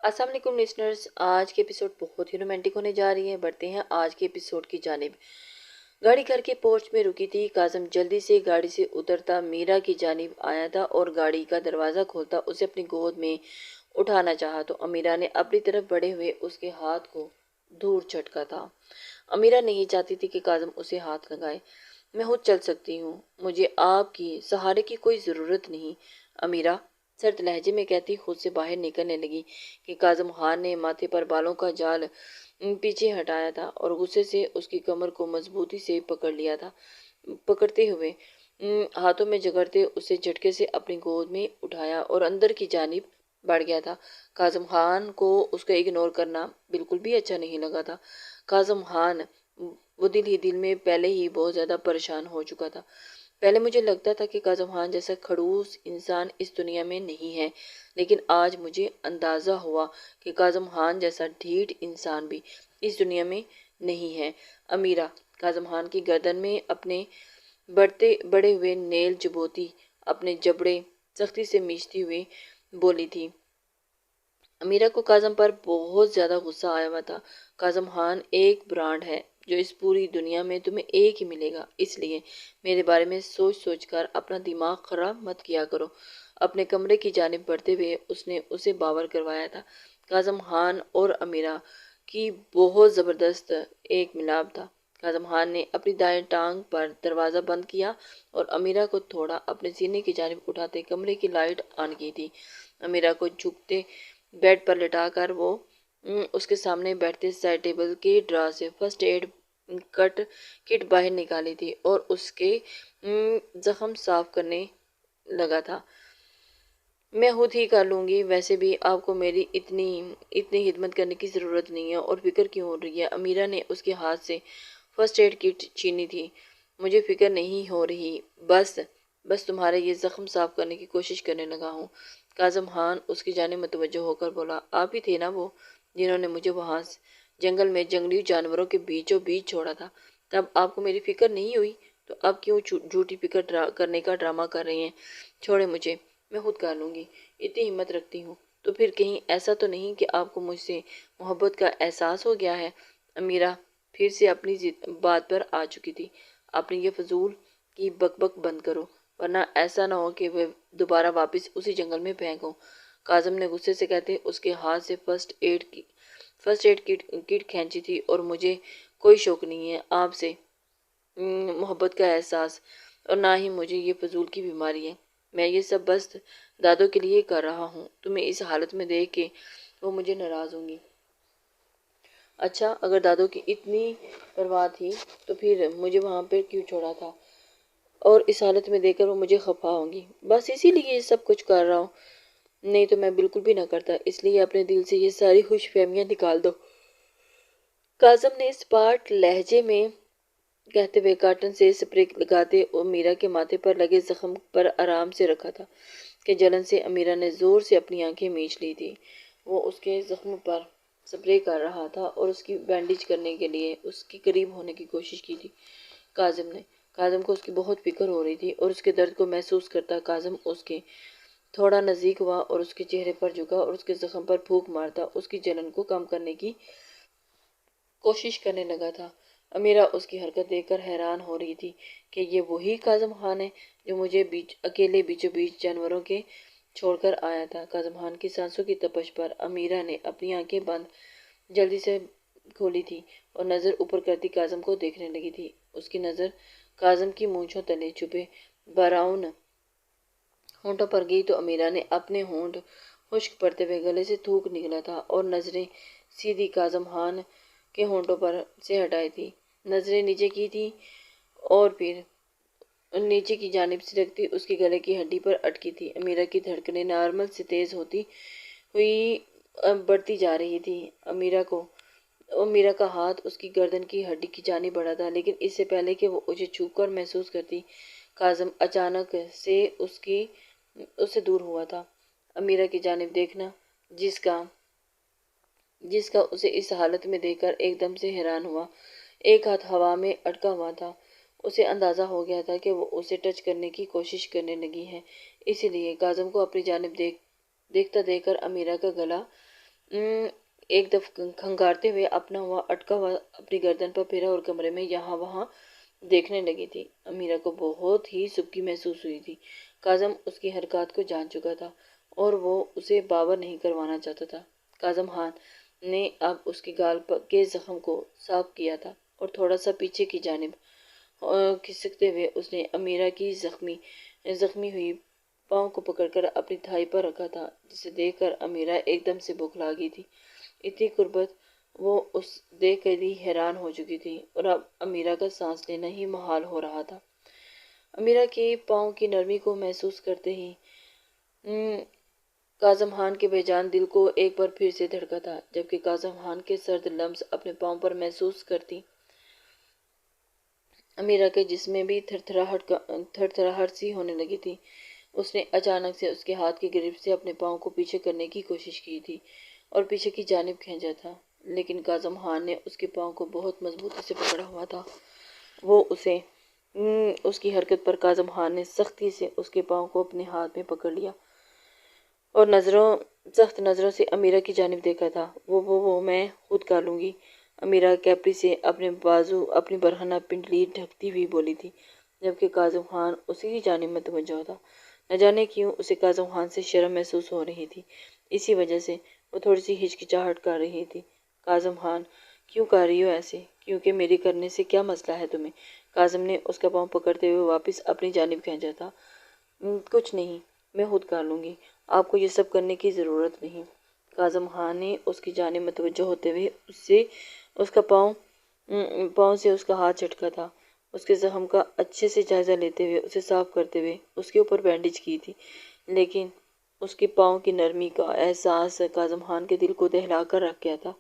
السلام علیکم لسنرز، آج کے ایپیسوڈ بہت ہی رومانٹک ہونے جا رہی ہے۔ بڑھتے ہیں آج کے ایپیسوڈ کی جانب۔ گاڑی گھر کے پورچ میں رکی تھی۔ کاظم جلدی سے گاڑی سے اترتا میرا کی جانب آیا تھا اور گاڑی کا دروازہ کھولتا اسے اپنی گود میں اٹھانا چاہا تو امیرہ نے اپنی طرف بڑھے ہوئے اس کے ہاتھ کو دور جھٹکا تھا۔ امیرہ نہیں چاہتی تھی کہ کاظم اسے ہاتھ لگائے۔ میں خود چل سکتی ہوں، مجھے آپ کی سہارے کی کوئی ضرورت نہیں، امیرہ سرد لہجے میں کہتی خود سے باہر نکلنے لگی کہ کاظم خان نے ماتھے پر بالوں کا جال پیچھے ہٹایا تھا اور غصے سے اس کی کمر کو مضبوطی سے پکڑ لیا تھا۔ پکڑتے ہوئے ہاتھوں میں جگڑتے اسے جھٹکے سے اپنی گود میں اٹھایا اور اندر کی جانب بڑھ گیا تھا۔ کاظم خان کو اس کا اگنور کرنا بالکل بھی اچھا نہیں لگا تھا۔ کاظم خان وہ دل ہی دل میں پہلے ہی بہت زیادہ پریشان ہو چکا تھا۔ پہلے مجھے لگتا تھا کہ کاظم خان جیسا خڑوس انسان اس دنیا میں نہیں ہے، لیکن آج مجھے اندازہ ہوا کہ کاظم خان جیسا ڈھیٹ انسان بھی اس دنیا میں نہیں ہے۔ امیرہ کاظم خان کی گردن میں اپنے بڑے ہوئے نیل چبوتی اپنے جبڑے سختی سے میچتی ہوئی بولی تھی۔ امیرہ کو کاظم پر بہت زیادہ غصہ آیا ہوا تھا۔ کاظم خان ایک برانڈ ہے جو اس پوری دنیا میں تمہیں ایک ہی ملے گا، اس لیے میرے بارے میں سوچ سوچ کر اپنا دماغ خراب مت کیا کرو۔ اپنے کمرے کی جانب بڑھتے ہوئے اس نے اسے باور کروایا تھا۔ کاظم خان اور امیرہ کی بہت زبردست ایک ملاپ تھا۔ کاظم خان نے اپنی دائیں ٹانگ پر دروازہ بند کیا اور امیرہ کو تھوڑا اپنے سینے کی جانب اٹھاتے کمرے کی لائٹ آن کی تھی۔ امیرہ کو جھکتے بیڈ پر لٹا کر وہ اس کے سامنے بیٹھتے سائڈ ٹیبل کے ڈرا سے فرسٹ ایڈ کٹ باہر نکالی تھی اور اس کے زخم صاف کرنے لگا تھا۔ میں خود ہی کر لوں گی، ویسے بھی آپ کو میری اتنی خدمت کرنے کی ضرورت نہیں ہے اور فکر کیوں ہو رہی ہے؟ امیرہ نے اس کے ہاتھ سے فرسٹ ایڈ کٹ چھینی تھی۔ مجھے فکر نہیں ہو رہی، بس تمہارے یہ زخم صاف کرنے کی کوشش کرنے لگا ہوں۔ کاظم خان اس کی جانب متوجہ ہو کر بولا، آپ ہی تھے نا وہ جنہوں نے مجھے وہاں جنگل میں جنگلی جانوروں کے بیچوں بیچ چھوڑا تھا؟ تب آپ کو میری فکر نہیں ہوئی تو اب کیوں جھوٹی فکر کرنے کا ڈرامہ کر رہے ہیں؟ چھوڑے مجھے، میں خود کر لوں گی، اتنی ہمت رکھتی ہوں تو پھر کہیں ایسا تو نہیں کہ آپ کو مجھ سے محبت کا احساس ہو گیا ہے؟ امیرہ پھر سے اپنی بات پر آ چکی تھی۔ اپنی یہ فضول کی بک بک بند کرو، ورنہ ایسا نہ ہو کہ وہ دوبارہ واپس اسی جنگل میں پھینکوں۔ کاظم نے غصے سے کہتے اس کے ہاتھ سے فرسٹ ایڈ کٹ کھینچی تھی، اور مجھے کوئی شوق نہیں ہے آپ سے محبت کا احساس، اور نہ ہی مجھے یہ فضول کی بیماری ہے۔ میں یہ سب بس دادو کے لیے کر رہا ہوں۔ تمہیں اس حالت میں دیکھ کے وہ مجھے ناراض ہوں گی۔ اچھا، اگر دادو کی اتنی پرواہ تھی تو پھر مجھے وہاں پہ کیوں چھوڑا تھا؟ اور اس حالت میں دیکھ کر وہ مجھے خفا ہوں گی، بس اسی لیے یہ سب کچھ کر رہا ہوں۔ نہیں تو میں بالکل بھی نہ کرتا، اس لیے اپنے دل سے یہ ساری خوش فہمیاں نکال دو۔ کاظم نے اسپاٹ لہجے میں کہتے ہوئے کاٹن سے سپرے لگاتے امیرہ کے ماتھے پر لگے زخم پر آرام سے رکھا تھا کہ جلن سے امیرہ نے زور سے اپنی آنکھیں میچ لی تھی۔ وہ اس کے زخم پر سپرے کر رہا تھا اور اس کی بینڈیج کرنے کے لیے اس کے قریب ہونے کی کوشش کی تھی۔ کاظم کو اس کی بہت فکر ہو رہی تھی اور اس کے درد کو محسوس کرتا کاظم اس کے تھوڑا نزدیک ہوا اور اس کے چہرے پر جھکا اور اس کے زخم پر پھونک مارتا اس کی جلن کو کم کرنے کی کوشش کرنے لگا تھا۔ امیرہ اس کی حرکت دیکھ کر حیران ہو رہی تھی کہ یہ وہی کاظم خان ہے جو مجھے اکیلے بیچوں بیچ جانوروں کے چھوڑ کر آیا تھا۔ کاظم خان کی سانسوں کی تپش پر امیرہ نے اپنی آنکھیں بند جلدی سے کھولی تھی اور نظر اوپر کرتی کاظم کو دیکھنے لگی تھی۔ اس کی نظر کاظم کی مونچھوں تلے چھپے براؤن ہونٹوں پر گئی تو امیرہ نے اپنے ہونٹ خشک پڑتے ہوئے گلے سے تھوک نکلا تھا اور نظریں سیدھی کاظم خان کے ہونٹوں پر سے ہٹائی تھی۔ نظریں نیچے کی تھی اور پھر نیچے کی جانب سرکتی اس کے گلے کی ہڈی پر اٹکی تھی۔ امیرہ کی دھڑکنیں نارمل سے تیز ہوتی ہوئی بڑھتی جا رہی تھی۔ امیرہ کا ہاتھ اس کی گردن کی ہڈی کی جانب بڑھا تھا، لیکن اس سے پہلے کہ وہ اسے چھو کر محسوس کرتی، کاظم اچانک سے اس سے دور ہوا تھا۔ امیرہ کی جانب دیکھنا جس کا اسے اس حالت میں دیکھ کر ایک دم سے حیران ہوا۔ ایک ہاتھ ہوا میں اٹکا ہوا تھا۔ اسے اندازہ ہو گیا تھا کہ وہ اسے ٹچ کرنے کی کوشش کرنے لگی ہے، اسی لیے کاظم کو اپنی جانب دیکھتا دیکھ کر امیرہ کا گلا ایک دفعہ کھنگارتے ہوئے اپنا ہوا اٹکا ہوا اپنی گردن پر پھیرا اور کمرے میں یہاں وہاں دیکھنے لگی تھی۔ امیرہ کو بہت ہی سبکی محسوس ہوئی تھی۔ کاظم اس کی حرکات کو جان چکا تھا اور وہ اسے باور نہیں کروانا چاہتا تھا۔ کاظم خان نے اب اس کے گال کے زخم کو صاف کیا تھا اور تھوڑا سا پیچھے کی جانب کھسکتے ہوئے اس نے امیرہ کی زخمی ہوئی پاؤں کو پکڑ کر اپنی تھائی پر رکھا تھا، جسے دیکھ کر امیرہ ایک دم سے بوکھلا گئی تھی۔ اتنی قربت وہ اس دیکھ کر ہی حیران ہو چکی تھی اور اب امیرہ کا سانس لینا ہی محال ہو رہا تھا۔ امیرہ کے پاؤں کی نرمی کو محسوس کرتے ہی کاظم خان کے بے جان دل کو ایک بار پھر سے دھڑکا تھا، جبکہ کاظم خان کے سرد لمس اپنے پاؤں پر محسوس کرتی امیرہ کے جسم میں بھی تھرتھراہٹ سی ہونے لگی تھی۔ اس نے اچانک سے اس کے ہاتھ کی گرفت سے اپنے پاؤں کو پیچھے کرنے کی کوشش کی تھی اور پیچھے کی جانب کھینچا تھا، لیکن کاظم خان نے اس کے پاؤں کو بہت مضبوطی سے پکڑا ہوا تھا۔ وہ اس کی حرکت پر کاظم خان نے سختی سے اس کے پاؤں کو اپنے ہاتھ میں پکڑ لیا اور سخت نظروں سے امیرہ کی جانب دیکھا تھا۔ وہ میں خود کر لوں گی، امیرہ کیپری سے اپنے بازو اپنی برہنہ پنڈلی ڈھکتی ہوئی بولی تھی، جبکہ کاظم خان اسی کی جانب متوجہ تھا۔ نہ جانے کیوں اسے کاظم خان سے شرم محسوس ہو رہی تھی، اسی وجہ سے وہ تھوڑی سی ہچکچاہٹ کر رہی تھی۔ کاظم خان، کیوں کر رہی ہو ایسے؟ کیونکہ میری کرنے سے کیا مسئلہ ہے تمہیں؟ کاظم نے اس کا پاؤں پکڑتے ہوئے واپس اپنی جانب کھینچا تھا۔ کچھ نہیں، میں خود کر لوں گی، آپ کو یہ سب کرنے کی ضرورت نہیں۔ کاظم خان نے اس کی جانب متوجہ ہوتے ہوئے اس کا پاؤں سے اس کا ہاتھ جھٹکا تھا۔ اس کے زخم کا اچھے سے جائزہ لیتے ہوئے اسے صاف کرتے ہوئے اس کے اوپر بینڈیج کی تھی، لیکن اس کے پاؤں کی نرمی کا احساس کاظم خان کے دل کو دہلا کر رکھ گیا تھا۔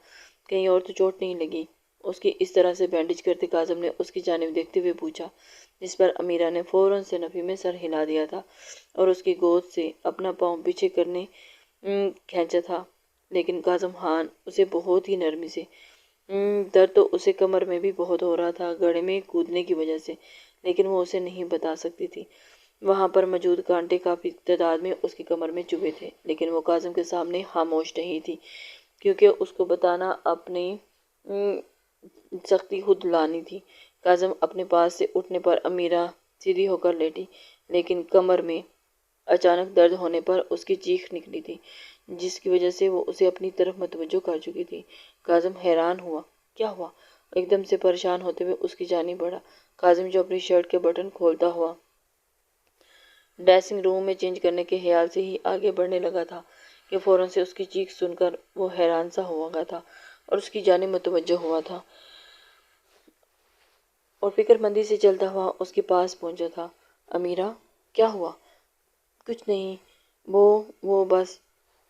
کہیں اور تو چوٹ نہیں لگی؟ اس کی اس طرح سے بینڈیج کرتے کاظم نے اس کی جانب دیکھتے ہوئے پوچھا، جس پر امیرہ نے فوراً سے نفی میں سر ہلا دیا تھا اور اس کی گود سے اپنا پاؤں پیچھے کرنے کھینچا تھا، لیکن کاظم خان اسے بہت ہی نرمی سے درد تو اسے کمر میں بھی بہت ہو رہا تھا گڑھے میں کودنے کی وجہ سے، لیکن وہ اسے نہیں بتا سکتی تھی۔ وہاں پر موجود کانٹے کافی تعداد میں اس کی کمر میں چبھے تھے، لیکن وہ کاظم کے سامنے خاموش نہیں تھی، کیونکہ اس کو بتانا اپنی سختی خود لانی تھی۔ کاظم اپنے پاس سے اٹھنے پر امیرہ سیدھی ہو کر لیٹی، لیکن کمر میں اچانک درد ہونے پر اس کی چیخ نکلی تھی، جس کی وجہ سے وہ اسے اپنی طرف متوجہ کر چکی تھی۔ کاظم حیران ہوا، کیا ہوا؟ ایک دم سے پریشان ہوتے ہوئے اس کی جانب بڑھا۔ کاظم جو اپنی شرٹ کے بٹن کھولتا ہوا ڈریسنگ روم میں چینج کرنے کے خیال سے ہی آگے بڑھنے لگا تھا کہ فوراً سے اس کی چیخ سن کر وہ حیران سا ہو گیا تھا اور اس کی جانب متوجہ ہوا تھا اور فکر مندی سے چلتا ہوا اس کے پاس پہنچا تھا۔ امیرہ، کیا ہوا؟ کچھ نہیں، بس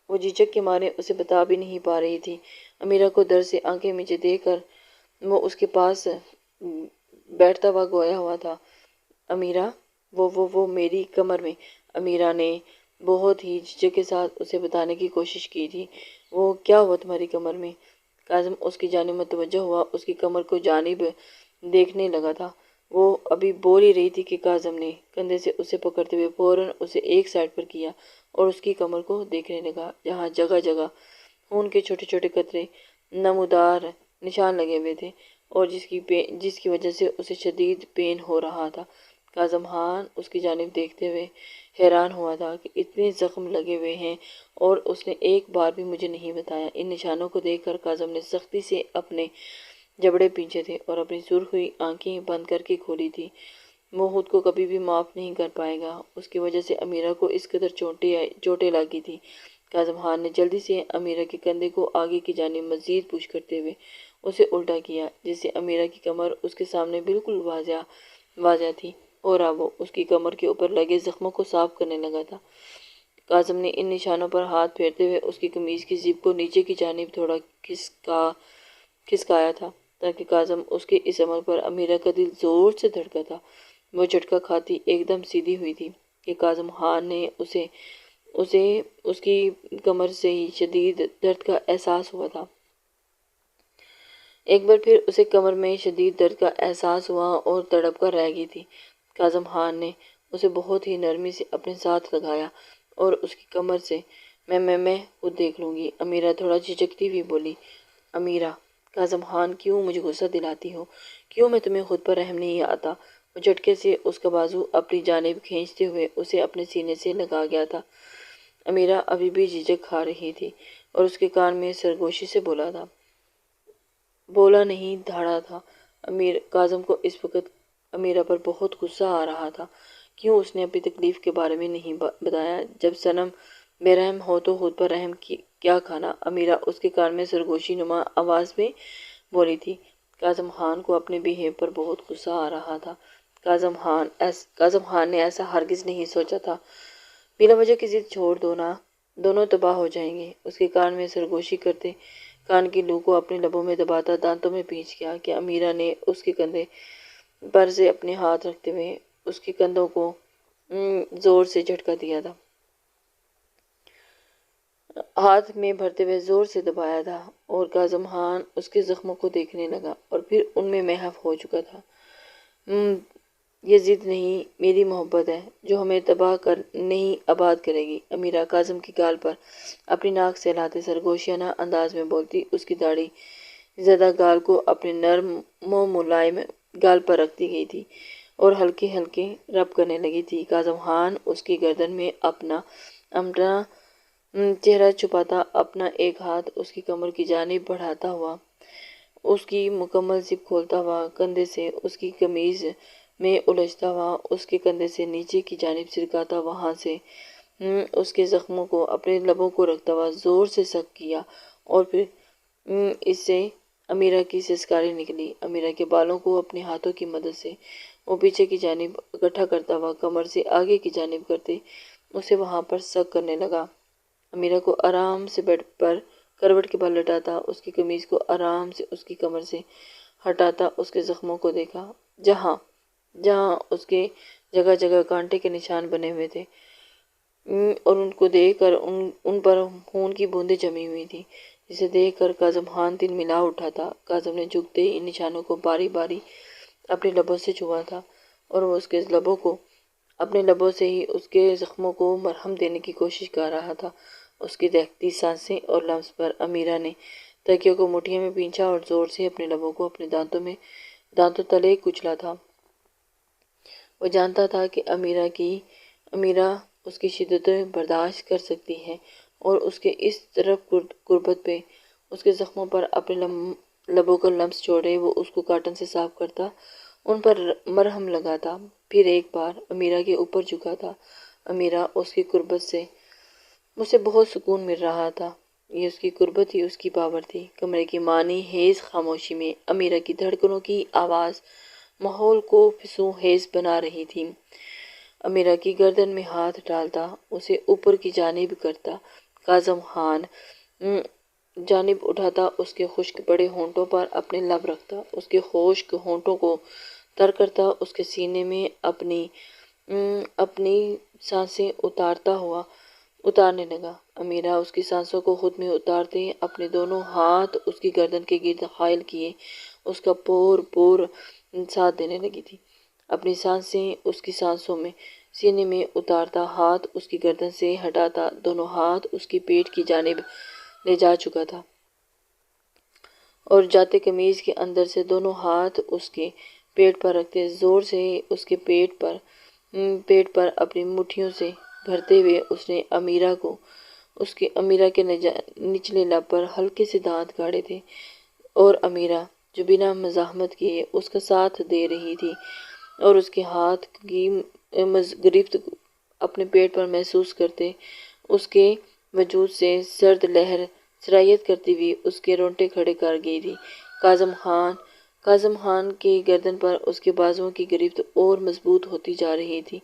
وہ جھجک کے مارے اسے بتا بھی نہیں پا رہی تھی۔ امیرہ کو درد سے آنکھیں میچے دیکھ کر وہ اس کے پاس بیٹھتا ہوا گویا ہوا تھا۔ امیرہ، وہ میری کمر میں۔ امیرہ نے بہت ہی جھجک کے ساتھ اسے بتانے کی کوشش کی تھی۔ وہ کیا ہوا تمہاری کمر میں؟ کاظم اس کی جانب متوجہ ہوا، اس کی کمر کو جانب دیکھنے لگا تھا۔ وہ ابھی بول ہی رہی تھی کہ کاظم نے کندھے سے اسے پکڑتے ہوئے فوراً اسے ایک سائڈ پر کیا اور اس کی کمر کو دیکھنے لگا، جہاں جگہ جگہ خون کے چھوٹے چھوٹے قطرے نمودار نشان لگے ہوئے تھے اور جس کی وجہ سے اسے شدید پین ہو رہا تھا۔ کاظم خان اس کی جانب دیکھتے ہوئے حیران ہوا تھا کہ اتنے زخم لگے ہوئے ہیں اور اس نے ایک بار بھی مجھے نہیں بتایا۔ ان نشانوں کو دیکھ کر کاظم نے سختی سے اپنے جبڑے پیچھے تھے اور اپنی سرخ ہوئی آنکھیں بند کر کے کھولی تھی۔ وہ خود کو کبھی بھی معاف نہیں کر پائے گا، اس کی وجہ سے امیرہ کو اس قدر چوٹیں لگی تھی۔ کاظم خان نے جلدی سے امیرہ کے کندھے کو آگے کی جانب مزید پش کرتے ہوئے اسے الٹا کیا، جس سے امیرہ کی کمر اس کے سامنے بالکل واضح تھی اور اب وہ اس کی کمر کے اوپر لگے زخموں کو صاف کرنے لگا تھا۔ کاظم نے ان نشانوں پر ہاتھ پھیرتے ہوئے اس کی قمیض کی زپ کو نیچے کی جانب تھوڑا کھسکایا تھا، تاکہ کاظم اس کے اس عمل پر امیرہ کا دل زور سے دھڑکا تھا۔ وہ جھٹکا کھاتی ایک دم سیدھی ہوئی تھی کہ کاظم خان نے اسے اس کی کمر سے ہی شدید درد کا احساس ہوا تھا۔ ایک بار پھر اسے کمر میں شدید درد کا احساس ہوا اور تڑپ کر رہ گئی تھی۔ کاظم خان نے اسے بہت ہی نرمی سے اپنے ساتھ لگایا اور اس کی کمر سے میں خود دیکھ لوں گی، امیرہ تھوڑا جھجکتی ہوئی بولی۔ امیرہ، کاظم خان کیوں مجھے غصہ دلاتی ہو؟ کیوں میں تمہیں خود پر رحم نہیں آتا؟ وہ جھٹکے سے اس کا بازو اپنی جانب کھینچتے ہوئے اسے اپنے سینے سے لگا گیا تھا۔ امیرہ ابھی بھی جھجک کھا رہی تھی اور اس کے کان میں سرگوشی سے بولا نہیں دھاڑا تھا۔ کاظم کو اس وقت امیرہ پر بہت غصہ آ رہا تھا۔ کیوں اس نے اپنی تکلیف کے بارے میں نہیں بتایا؟ جب صنم بے رحم ہو تو خود پر رحم کیا کھانا؟ امیرہ اس کے کان میں سرگوشی نما آواز میں بولی تھی۔ کاظم خان کو اپنے بیہے پر بہت غصہ آ رہا تھا۔ کاظم خان نے ایسا ہرگز نہیں سوچا تھا۔ بلا وجہ کی ضد چھوڑ دو نا، دونوں تباہ ہو جائیں گے۔ اس کے کان میں سرگوشی کرتے، کان کی لو کو اپنے لبوں میں دباتا دانتوں میں پیچ گیا کہ امیرہ نے اس کے کندھے پر سے اپنے ہاتھ رکھتے ہوئے اس کے کندھوں کو زور سے جھٹکا دیا تھا، ہاتھ میں بھرتے ہوئے زور سے دبایا تھا، اور کاظم خان اس کے زخموں کو دیکھنے لگا اور پھر ان میں محو ہو چکا تھا۔ یہ ضد نہیں، میری محبت ہے جو ہمیں نہیں آباد کرے گی۔ امیرہ کاظم کی گال پر اپنی ناک سے ہلاتے سرگوشیانہ انداز میں بولتی، اس کی داڑھی زدہ گال کو اپنے نرم و ملائم گال پر رکھتی گئی تھی اور ہلکے ہلکے رب کرنے لگی تھی۔ کاظم خان اس کی گردن میں اپنا چہرہ چھپاتا، اپنا ایک ہاتھ اس کی کمر کی جانب بڑھاتا ہوا، اس کی مکمل زپ کھولتا ہوا، کندھے سے اس کی قمیض میں الجھتا ہوا، اس کے کندھے سے نیچے کی جانب سرکاتا، وہاں سے اس کے زخموں کو اپنے لبوں کو رکھتا ہوا زور سے سک کیا، اور پھر اس سے امیرہ کی سسکاری نکلی۔ امیرہ کے بالوں کو اپنے ہاتھوں کی مدد سے وہ پیچھے کی جانب اکٹھا کرتا ہوا، کمر سے آگے کی جانب کرتے اسے وہاں پر سک کرنے لگا۔ امیرہ کو آرام سے بیڈ پر کروٹ کے بل لٹاتا، اس کی قمیض کو آرام سے اس کی کمر سے ہٹاتا، اس کے زخموں کو دیکھا جہاں اس کے جگہ جگہ کانٹے کے نشان بنے ہوئے تھے، اور ان کو دیکھ کر ان پر خون کی بوندیں جمی ہوئی تھی، جسے دیکھ کر کاظم خان دل ملا اٹھا تھا۔ کاظم نے جھکتے ان نشانوں کو باری باری اپنے لبوں سے چھوا تھا، اور وہ اس کے لبوں کو اپنے لبوں سے ہی اس کے زخموں کو مرہم دینے کی کوشش کر رہا تھا۔ اس کی دہکتی سانسیں اور لمس پر امیرہ نے تکیوں کو مٹھیوں میں بھینچا اور زور سے اپنے لبوں کو اپنے دانتوں تلے کچلا تھا۔ وہ جانتا تھا کہ امیرہ اس کی شدت برداشت کر سکتی ہے، اور اس کے اس طرف قربت پہ اس کے زخموں پر اپنے لبوں کا لمس چھوڑے وہ اس کو کاٹن سے صاف کرتا، ان پر مرہم لگاتا، پھر ایک بار امیرہ کے اوپر جھکا تھا۔ امیرہ اس کی قربت سے مجھے بہت سکون مل رہا تھا۔ یہ اس کی قربت ہی اس کی پاور تھی۔ کمرے کی معنی خیز خاموشی میں امیرہ کی دھڑکنوں کی آواز ماحول کو فسوں خیز بنا رہی تھی۔ امیرہ کی گردن میں ہاتھ ڈالتا، اسے اوپر کی جانب کرتا، کاظم خان جانب اٹھاتا، اس کے خشک بڑے ہونٹوں پر اپنے لب رکھتا، اس کے خشک ہونٹوں کو تر کرتا، اس کے سینے میں اپنی سانسیں اتارنے لگا۔ امیرہ اس کی سانسوں کو خود میں اتارتے اپنے دونوں ہاتھ اس کی گردن کے گرد حائل کیے اس کا پور ساتھ دینے لگی تھی۔ اپنی سانسیں اس کی سانسوں میں سینے میں اتارتا، ہاتھ اس کی گردن سے ہٹاتا، دونوں ہاتھ اس کی پیٹ کی جانب لے جا چکا تھا، اور جاتے قمیض کے اندر سے دونوں ہاتھ اس کے پیٹ پر رکھتے زور سے اس کے پیٹ پر اپنی مٹھیوں سے بھرتے ہوئے اس نے امیرہ کے نچلے لب پر ہلکے سے دانت گاڑے تھے، اور امیرہ جو بنا مزاحمت کیے اس کا ساتھ دے رہی تھی اور اس کے ہاتھ کی گرفت اپنے پیٹ پر محسوس کرتے اس کے وجود سے سرد لہر سرایت کرتی ہوئی اس کے رونگٹے کھڑے کر گئی تھی۔ کاظم خان کی گردن پر اس کے بازوؤں کی گرفت اور مضبوط ہوتی جا رہی تھی،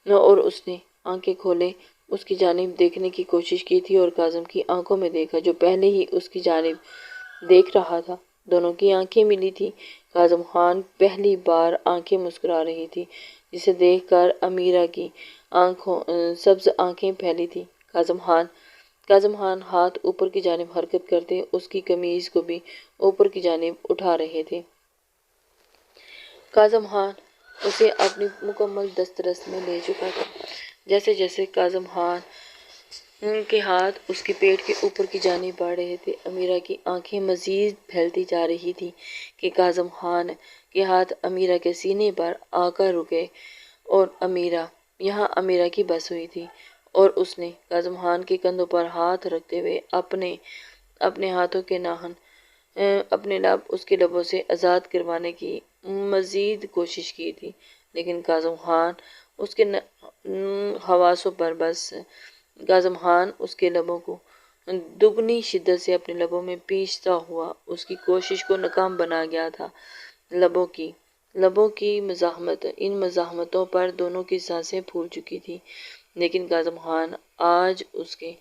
اور اس نے آنکھیں کھولے اس کی جانب دیکھنے کی کوشش کی تھی، اور کاظم کی آنکھوں میں دیکھا جو پہلے ہی اس کی جانب دیکھ رہا تھا۔ دونوں کی آنکھیں ملی تھی۔ کاظم خان پہلی بار آنکھیں مسکرا رہی تھی، جسے دیکھ کر امیرہ کی سبز آنکھیں پھیلی تھی۔ کاظم خان ہاتھ اوپر کی جانب حرکت کرتے اس کی قمیض کو بھی اوپر کی جانب اٹھا رہے تھے۔ کاظم خان اسے اپنی مکمل دسترس میں لے چکا تھا۔ جیسے جیسے کاظم خان کے ہاتھ اس کے پیٹ کے اوپر کی جانب بڑھ رہے تھے۔ امیرہ کی آنکھیں مزید پھیلتی جا رہی تھی کہ کاظم خان کے ہاتھ امیرہ کے سینے پر آ کر رکے اور یہاں امیرہ کی بس ہوئی تھی اور اس نے کاظم خان کے کندھوں پر ہاتھ رکھتے ہوئے اپنے ہاتھوں کے ناخن اپنے لب اس کے لبوں سے آزاد کروانے کی مزید کوشش کی تھی، لیکن کاظم خان اس کے حواسوں پر بس کاظم خان اس کے لبوں کو دگنی شدت سے اپنے لبوں میں پیچتا ہوا اس کی کوشش کو ناکام بنا گیا تھا۔ لبوں کی مزاحمت، ان مزاحمتوں پر دونوں کی سانسیں پھول چکی تھی، لیکن کاظم خان آج اس کے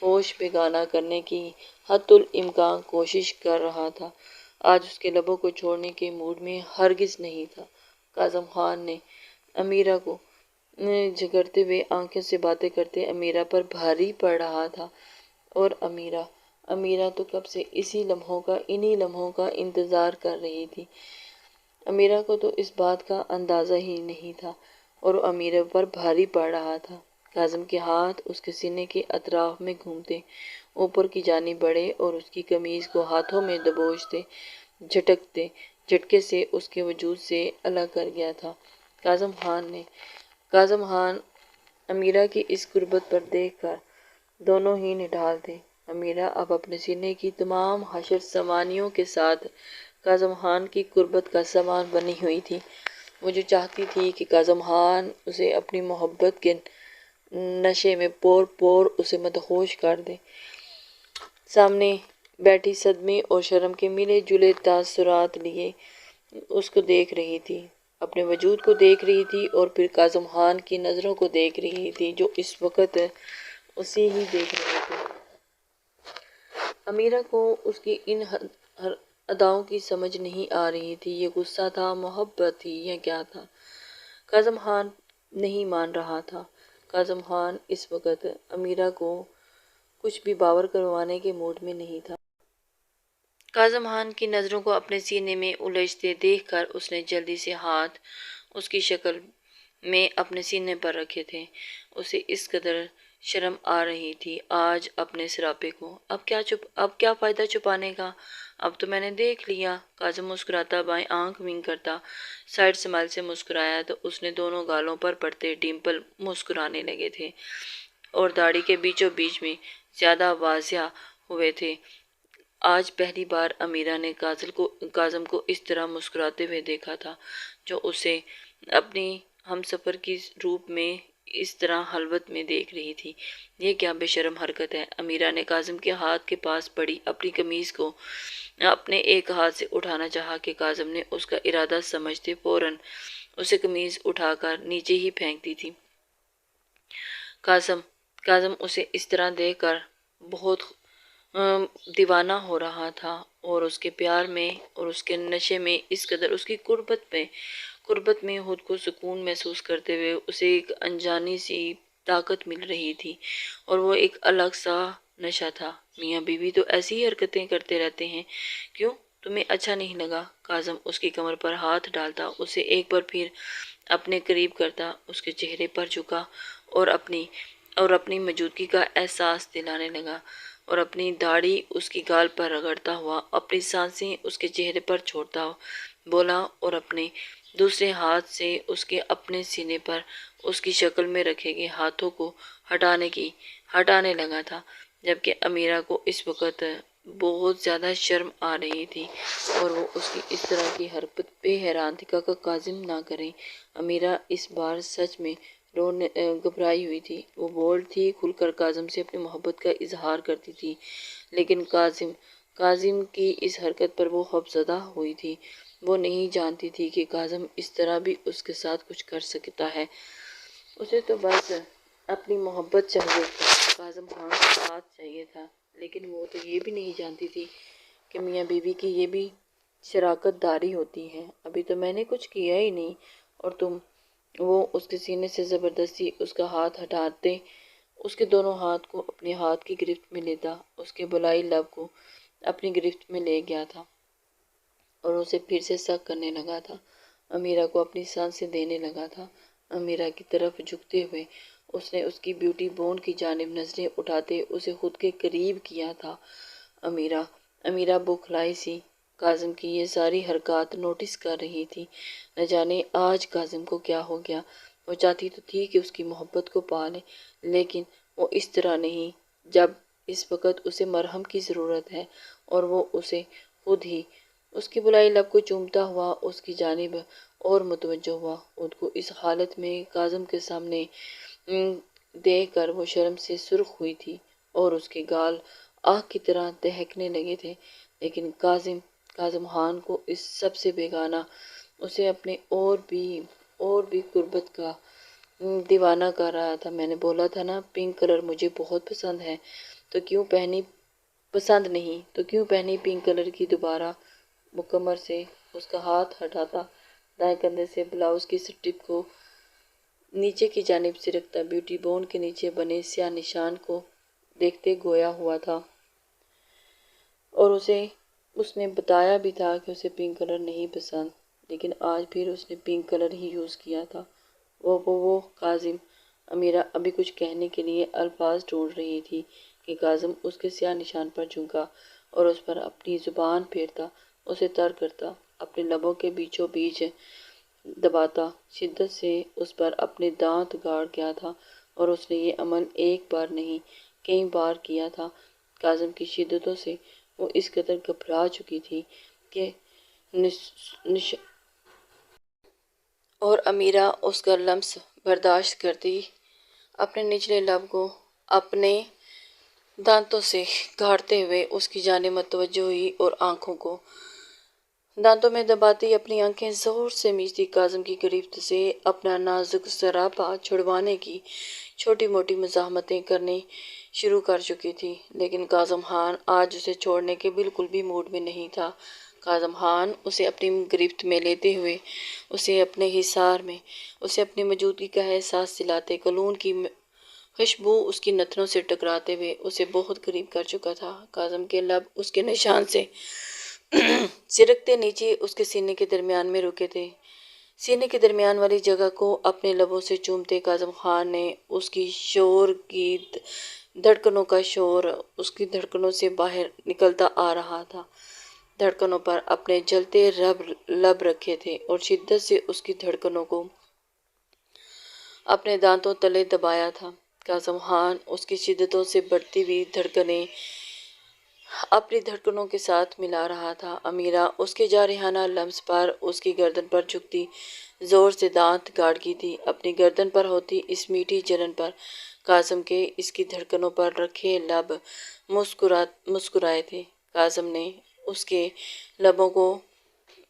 ہوش بیگانہ کرنے کی حتی الامکان کوشش کر رہا تھا، آج اس کے لبوں کو چھوڑنے کے موڈ میں ہرگز نہیں تھا۔ کاظم خان نے امیرہ کو جھکڑتے ہوئے آنکھوں سے باتیں کرتے امیرہ پر بھاری پڑ رہا تھا، اور امیرہ تو کب سے انہی لمحوں کا انتظار کر رہی تھی۔ امیرہ کو تو اس بات کا اندازہ ہی نہیں تھا اور وہ امیرہ پر بھاری پڑ رہا تھا۔ کاظم کے ہاتھ اس کے سینے کے اطراف میں گھومتے اوپر کی جانب بڑھے اور اس کی قمیض کو ہاتھوں میں دبوچتے جھٹکے سے اس کے وجود سے الگ کر گیا تھا۔ کاظم خان امیرہ کی اس قربت پر دیکھ کر دونوں ہی نڈال تھے۔ امیرہ اب اپنے سینے کی تمام حشر سوانیوں کے ساتھ کاظم خان کی قربت کا سامان بنی ہوئی تھی۔ وہ جو چاہتی تھی کہ کاظم خان اسے اپنی محبت کے نشے میں پور اسے مدہوش کر دے۔ سامنے بیٹھی صدمے اور شرم کے ملے جلے تاثرات لیے اس کو دیکھ رہی تھی، اپنے وجود کو دیکھ رہی تھی اور پھر کاظم خان کی نظروں کو دیکھ رہی تھی جو اس وقت اسے ہی دیکھ رہے تھے۔ امیرہ کو اس کی ان اداؤں کی سمجھ نہیں آ رہی تھی، یہ غصہ تھا، محبت تھی یا کیا تھا؟ کاظم خان نہیں مان رہا تھا۔ کاظم خان اس وقت امیرہ کو کچھ بھی باور کروانے کے موڈ میں نہیں تھا۔ کاظم خان کی نظروں کو اپنے سینے میں الجھتے دیکھ کر اس نے جلدی سے ہاتھ اس کی شکل میں اپنے سینے پر رکھے تھے۔ اسے اس قدر شرم آ رہی تھی آج اپنے سراپے کو۔ اب کیا فائدہ چھپانے کا، اب تو میں نے دیکھ لیا۔ کاظم مسکراتا بائیں آنکھ ونک کرتا سائڈ اسمائل سے مسکرایا تو اس نے دونوں گالوں پر پڑتے ڈمپل مسکرانے لگے تھے اور داڑھی کے بیچوں بیچ میں زیادہ واضح ہوئے تھے۔ آج پہلی بار امیرہ نے کاظم کو اس طرح مسکراتے ہوئے دیکھا تھا، جو اسے اپنی ہمسفر کی روپ میں اس طرح خلوت میں دیکھ رہی تھی۔ یہ کیا بے شرم حرکت ہے؟ امیرہ نے کاظم کے ہاتھ کے پاس پڑی اپنی قمیض کو اپنے ایک ہاتھ سے اٹھانا چاہا کہ کاظم نے اس کا ارادہ سمجھتے فوراً اسے قمیض اٹھا کر نیچے ہی پھینک دی تھی۔ کاظم اسے اس طرح دیکھ کر بہت دیوانہ ہو رہا تھا اور اس کے پیار میں اور اس کے نشے میں اس قدر اس کی قربت میں خود کو سکون محسوس کرتے ہوئے اسے ایک انجانی سی طاقت مل رہی تھی اور وہ ایک الگ سا نشہ تھا۔ میاں بیوی تو ایسی ہی حرکتیں کرتے رہتے ہیں، کیوں تمہیں اچھا نہیں لگا؟ کاظم اس کی کمر پر ہاتھ ڈالتا اسے ایک بار پھر اپنے قریب کرتا اس کے چہرے پر جھکا اور اپنی موجودگی کا احساس دلانے لگا اور اپنی داڑھی اس کی گال پر رگڑتا ہوا اپنی سانسیں اس کے چہرے پر چھوڑتا بولا اور اپنے دوسرے ہاتھ سے اس کے اپنے سینے پر اس کی شکل میں رکھے گئے ہاتھوں کو ہٹانے لگا تھا، جبکہ امیرہ کو اس وقت بہت زیادہ شرم آ رہی تھی اور وہ اس کی اس طرح کی حرکت پہ حیران تھی۔ کاکا کاظم نہ کریں۔ امیرہ اس بار سچ میں گھبرائی ہوئی تھی۔ وہ بولڈ تھی، کھل کر کاظم سے اپنی محبت کا اظہار کرتی تھی، لیکن کاظم کی اس حرکت پر وہ خوفزدہ ہوئی تھی۔ وہ نہیں جانتی تھی کہ کاظم اس طرح بھی اس کے ساتھ کچھ کر سکتا ہے۔ اسے تو بس اپنی محبت چاہیے تھی، کاظم خان کا ساتھ چاہیے تھا، لیکن وہ تو یہ بھی نہیں جانتی تھی کہ میاں بیوی کی یہ بھی شراکت داری ہوتی ہے۔ ابھی تو میں نے کچھ کیا ہی نہیں اور وہ اس کے سینے سے زبردستی اس کا ہاتھ ہٹاتے اس کے دونوں ہاتھ کو اپنے ہاتھ کی گرفت میں لیتا اس کے بلائی لب کو اپنی گرفت میں لے گیا تھا اور اسے پھر سے سخت کرنے لگا تھا۔ امیرہ کو اپنی سانسیں دینے لگا تھا، امیرہ کی طرف جھکتے ہوئے اس نے اس کی بیوٹی بون کی جانب نظریں اٹھاتے اسے خود کے قریب کیا تھا۔ امیرہ بوکھلائی سی کاظم کی یہ ساری حرکات نوٹس کر رہی تھی۔ نہ جانے آج کاظم کو کیا ہو گیا۔ وہ چاہتی تو تھی کہ اس کی محبت کو پا لے، لیکن وہ اس طرح نہیں جب اس وقت اسے مرہم کی ضرورت ہے، اور وہ اسے خود ہی۔ اس کی بلائی لب کو چومتا ہوا اس کی جانب اور متوجہ ہوا۔ خود کو اس حالت میں کاظم کے سامنے دیکھ کر وہ شرم سے سرخ ہوئی تھی اور اس کے گال آگ کی طرح دہکنے لگے تھے، لیکن کاظم خان کو اس سب سے بیگانہ، اسے اپنے اور بھی قربت کا دیوانہ کر رہا تھا۔ میں نے بولا تھا نا پنک کلر مجھے بہت پسند ہے، تو کیوں پہنی پنک کلر کی؟ دوبارہ مکمر سے اس کا ہاتھ ہٹاتا، دائیں کندھے سے بلاؤز کی سٹرپ کو نیچے کی جانب سے رکھتا، بیوٹی بون کے نیچے بنے سیاہ نشان کو دیکھتے گویا ہوا تھا، اور اس نے بتایا بھی تھا کہ اسے پنک کلر نہیں پسند، لیکن آج پھر اس نے پنک کلر ہی یوز کیا تھا۔ وہ کاظم! امیرہ ابھی کچھ کہنے کے لیے الفاظ ڈھونڈ رہی تھی کہ کاظم اس کے سیاہ نشان پر جھکا اور اس پر اپنی زبان پھیرتا، اسے تر کرتا، اپنے لبوں کے بیچوں بیچ دباتا، شدت سے اس پر اپنے دانت گاڑ گیا تھا، اور اس نے یہ عمل ایک بار نہیں کئی بار کیا تھا۔ کاظم کی شدتوں سے وہ اس قدر گھبرا چکی تھی کہ اور امیرہ اس کا لمس برداشت کرتی، اپنے نچلے لب کو اپنے دانتوں سے گاڑتے ہوئے اس کی جانب متوجہ ہوئی اور آنکھوں کو دانتوں میں دباتی اپنی آنکھیں زور سے میچتی کاظم کی گرفت سے اپنا نازک سراپا چھڑوانے کی چھوٹی موٹی مزاحمتیں کرنی شروع کر چکی تھی، لیکن کاظم خان آج اسے چھوڑنے کے بالکل بھی موڈ میں نہیں تھا۔ کاظم خان اسے اپنی گرفت میں لیتے ہوئے اسے اپنے حصار میں اسے اپنی موجودگی کا احساس دلاتے، کلون کی خوشبو اس کی نتنوں سے ٹکراتے ہوئے اسے بہت قریب کر چکا تھا۔ کاظم کے لب اس کے نشان سے سرکتے نیچے اس کے سینے کے درمیان میں رکے تھے۔ سینے کے درمیان والی جگہ کو اپنے لبوں سے چومتے کاظم خان نے اس کی شور کی دھڑکنوں کا شور اس کی دھڑکنوں سے باہر نکلتا آ رہا تھا، دھڑکنوں پر اپنے جلتے لب رکھے تھے اور شدت سے اس کی دھڑکنوں کو اپنے دانتوں تلے دبایا تھا۔ کاظم خان اس کی شدتوں سے بڑھتی ہوئی دھڑکنیں اپنی دھڑکنوں کے ساتھ ملا رہا تھا۔ امیرہ اس کے جارحانہ لمس پر اس کی گردن پر جھکتی، زور سے دانت گاڑتی تھی، اپنی گردن پر ہوتی اس میٹھی جلن پر۔ کاظم کے اس کی دھڑکنوں پر رکھے لب مسکرائے تھے۔ کاظم نے اس کے لبوں کو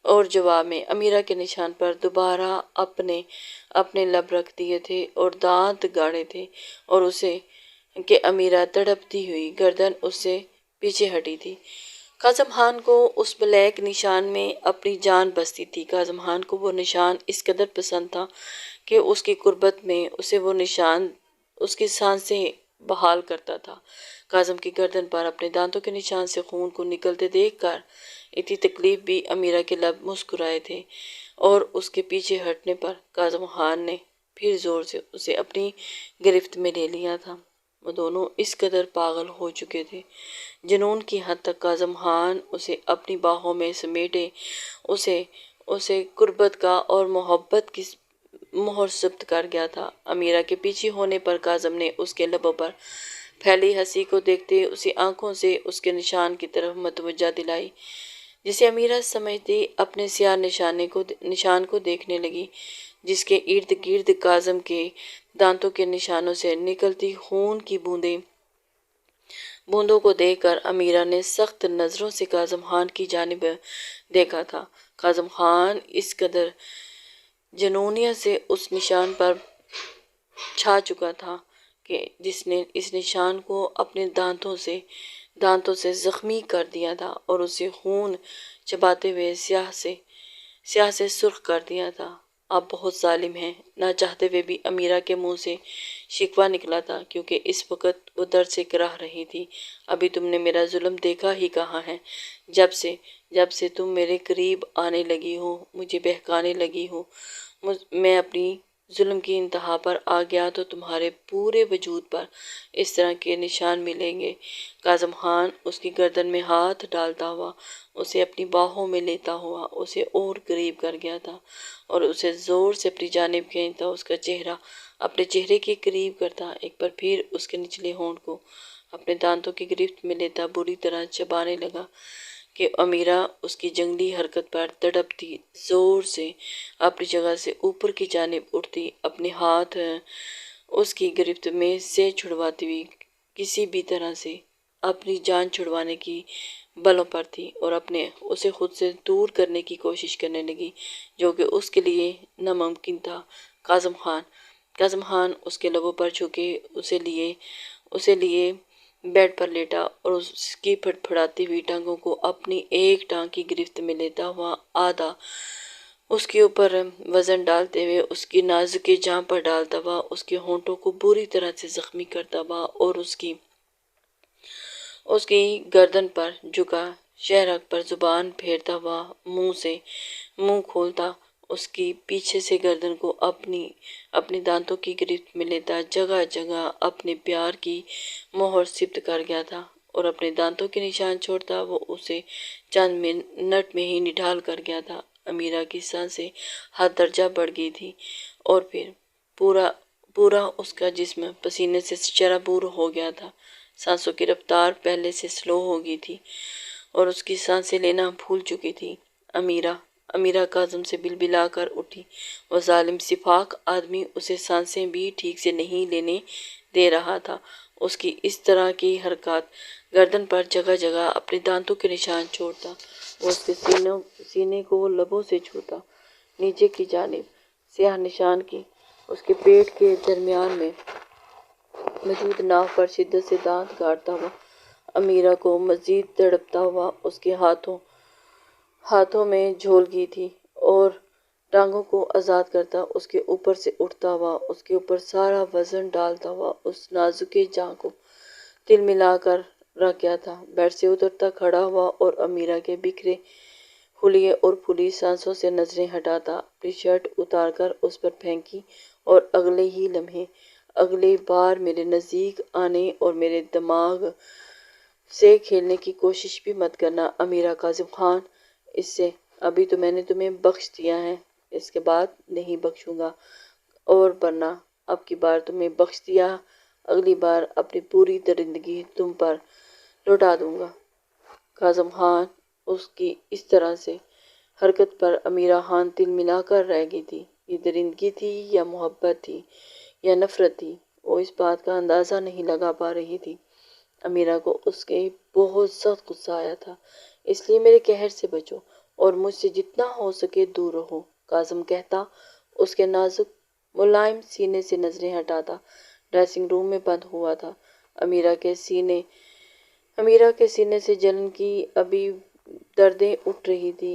اور جواب میں امیرہ کے نشان پر دوبارہ اپنے لب رکھ دیے تھے اور دانت گاڑے تھے، اور اسے کہ امیرہ تڑپتی ہوئی گردن اس سے پیچھے ہٹی تھی۔ کاظم خان کو اس بلیک نشان میں اپنی جان بستی تھی۔ کاظم خان کو وہ نشان اس قدر پسند تھا کہ اس کی قربت میں اسے وہ نشان اس کی سانسیں بحال کرتا تھا۔ کاظم کی گردن پر اپنے دانتوں کے نشان سے خون کو نکلتے دیکھ کر اتنی تکلیف بھی امیرہ کے لب مسکرائے تھے، اور اس کے پیچھے ہٹنے پر کاظم خان نے پھر زور سے اسے اپنی گرفت میں لے لیا تھا۔ وہ دونوں اس قدر پاگل ہو چکے تھے، جنون کی حد تک کاظم خان اسے اپنی باہوں میں سمیٹے اسے قربت کا اور محبت کی مہر ثبت کر گیا تھا۔ امیرہ کے پیچھے ہونے پر کاظم نے اس کے لبوں پر پھیلی ہنسی کو دیکھتے اسی آنکھوں سے اس کے نشان کی طرف متوجہ دلائی، جسے امیرہ سمجھتی اپنے سیاہ نشان کو دیکھنے لگی، جس کے ارد گرد کاظم کے دانتوں کے نشانوں سے نکلتی خون کی بوندوں کو دیکھ کر امیرہ نے سخت نظروں سے کاظم خان کی جانب دیکھا تھا۔ کاظم خان اس قدر جنونیت سے اس نشان پر چھا چکا تھا کہ جس نے اس نشان کو اپنے دانتوں سے زخمی کر دیا تھا اور اسے خون چباتے ہوئے سیاہ سے سرخ کر دیا تھا۔ آپ بہت ظالم ہیں، نہ چاہتے ہوئے بھی امیرہ کے منہ سے شکوہ نکلا تھا، کیونکہ اس وقت وہ درد سے کراہ رہی تھی۔ ابھی تم نے میرا ظلم دیکھا ہی کہاں ہے؟ جب سے تم میرے قریب آنے لگی ہو، مجھے بہکانے لگی ہو، میں اپنی ظلم کی انتہا پر آ گیا تو تمہارے پورے وجود پر اس طرح کے نشان ملیں گے۔ کاظم خان اس کی گردن میں ہاتھ ڈالتا ہوا اسے اپنی باہوں میں لیتا ہوا اسے اور قریب کر گیا تھا اور اسے زور سے اپنی جانب کھینچتا، اس کا چہرہ اپنے چہرے کے قریب کرتا، ایک بار پھر اس کے نچلے ہونٹ کو اپنے دانتوں کی گرفت میں لیتا بری طرح چبانے لگا کہ امیرہ اس کی جنگلی حرکت پر تڑپتی، زور سے اپنی جگہ سے اوپر کی جانب اٹھتی، اپنے ہاتھ اس کی گرفت میں سے چھڑواتی ہوئی کسی بھی طرح سے اپنی جان چھڑوانے کی بلوں پر تھی اور اسے خود سے دور کرنے کی کوشش کرنے لگی، جو کہ اس کے لیے ناممکن تھا۔ کاظم خان اس کے لبوں پر جھکے اسے لیے بیڈ پر لیٹا اور اس کی پھڑپھڑاتی ہوئی ٹانگوں کو اپنی ایک ٹانگ کی گرفت میں لیتا ہوا آدھا اس کے اوپر وزن ڈالتے ہوئے اس کی نازک جاں پر ڈالتا ہوا اس کے ہونٹوں کو بری طرح سے زخمی کرتا ہوا اور اس کی گردن پر جھکا شہرک پر زبان پھیرتا ہوا منہ کھولتا اس کی پیچھے سے گردن کو اپنی دانتوں کی گرفت میں لیتا، جگہ جگہ اپنے پیار کی مہر ثبت کر گیا تھا اور اپنے دانتوں کے نشان چھوڑتا وہ اسے چند منٹ میں ہی نڈال کر گیا تھا۔ امیرہ کی سانسیں حد درجہ بڑھ گئی تھی اور پھر پورا اس کا جسم پسینے سے شرابور ہو گیا تھا، سانسوں کی رفتار پہلے سے سلو ہو گئی تھی اور اس کی سانسیں لینا بھول چکی تھی۔ امیرہ کاظم سے بلبلا کر اٹھی، وہ ظالم سفاک آدمی اسے سانسیں بھی ٹھیک سے نہیں لینے دے رہا تھا۔ اس کی اس طرح کی حرکات گردن پر جگہ جگہ اپنے دانتوں کے نشان چھوڑتا، وہ اس کے سینے کو لبوں سے چھوتا، نیچے کی جانب سیاہ نشان کی اس کے پیٹ کے درمیان میں موجود ناف پر شدت سے دانت کاٹتا ہوا امیرہ کو مزید تڑپتا ہوا اس کے ہاتھوں میں جھول گئی تھی اور ٹانگوں کو آزاد کرتا اس کے اوپر سے اٹھتا ہوا اس کے اوپر سارا وزن ڈالتا ہوا اس نازک جاں کو تل ملا کر رکھ گیا تھا۔ بیڈ سے اترتا کھڑا ہوا اور امیرہ کے بکھرے ہوئے اور پھولی سانسوں سے نظریں ہٹاتا اپنی شرٹ اتار کر اس پر پھینکی اور اگلے ہی لمحے اگلی بار میرے نزدیک آنے اور میرے دماغ سے کھیلنے کی کوشش بھی مت کرنا امیرہ کاظم خان، اس سے ابھی تو میں نے تمہیں بخش دیا ہے، اس کے بعد نہیں بخشوں گا، اور ورنہ اب کی بار تمہیں بخش دیا، اگلی بار اپنی پوری درندگی تم پر لوٹا دوں گا۔ کاظم خان اس کی اس طرح سے حرکت پر امیرہ خان تل ملا کر رہ گئی تھی۔ یہ درندگی تھی یا محبت تھی یا نفرت تھی، وہ اس بات کا اندازہ نہیں لگا پا رہی تھی۔ امیرہ کو اس کے بہت سخت غصہ آیا تھا، اس لیے میرے قہر سے بچو اور مجھ سے جتنا ہو سکے دور رہو، کاظم کہتا اس کے نازک ملائم سینے سے نظریں ہٹاتا۔ ڈریسنگ روم میں بند ہوا تھا۔ امیرہ کے سینے سے جلن کی ابھی دردیں اٹھ رہی تھی۔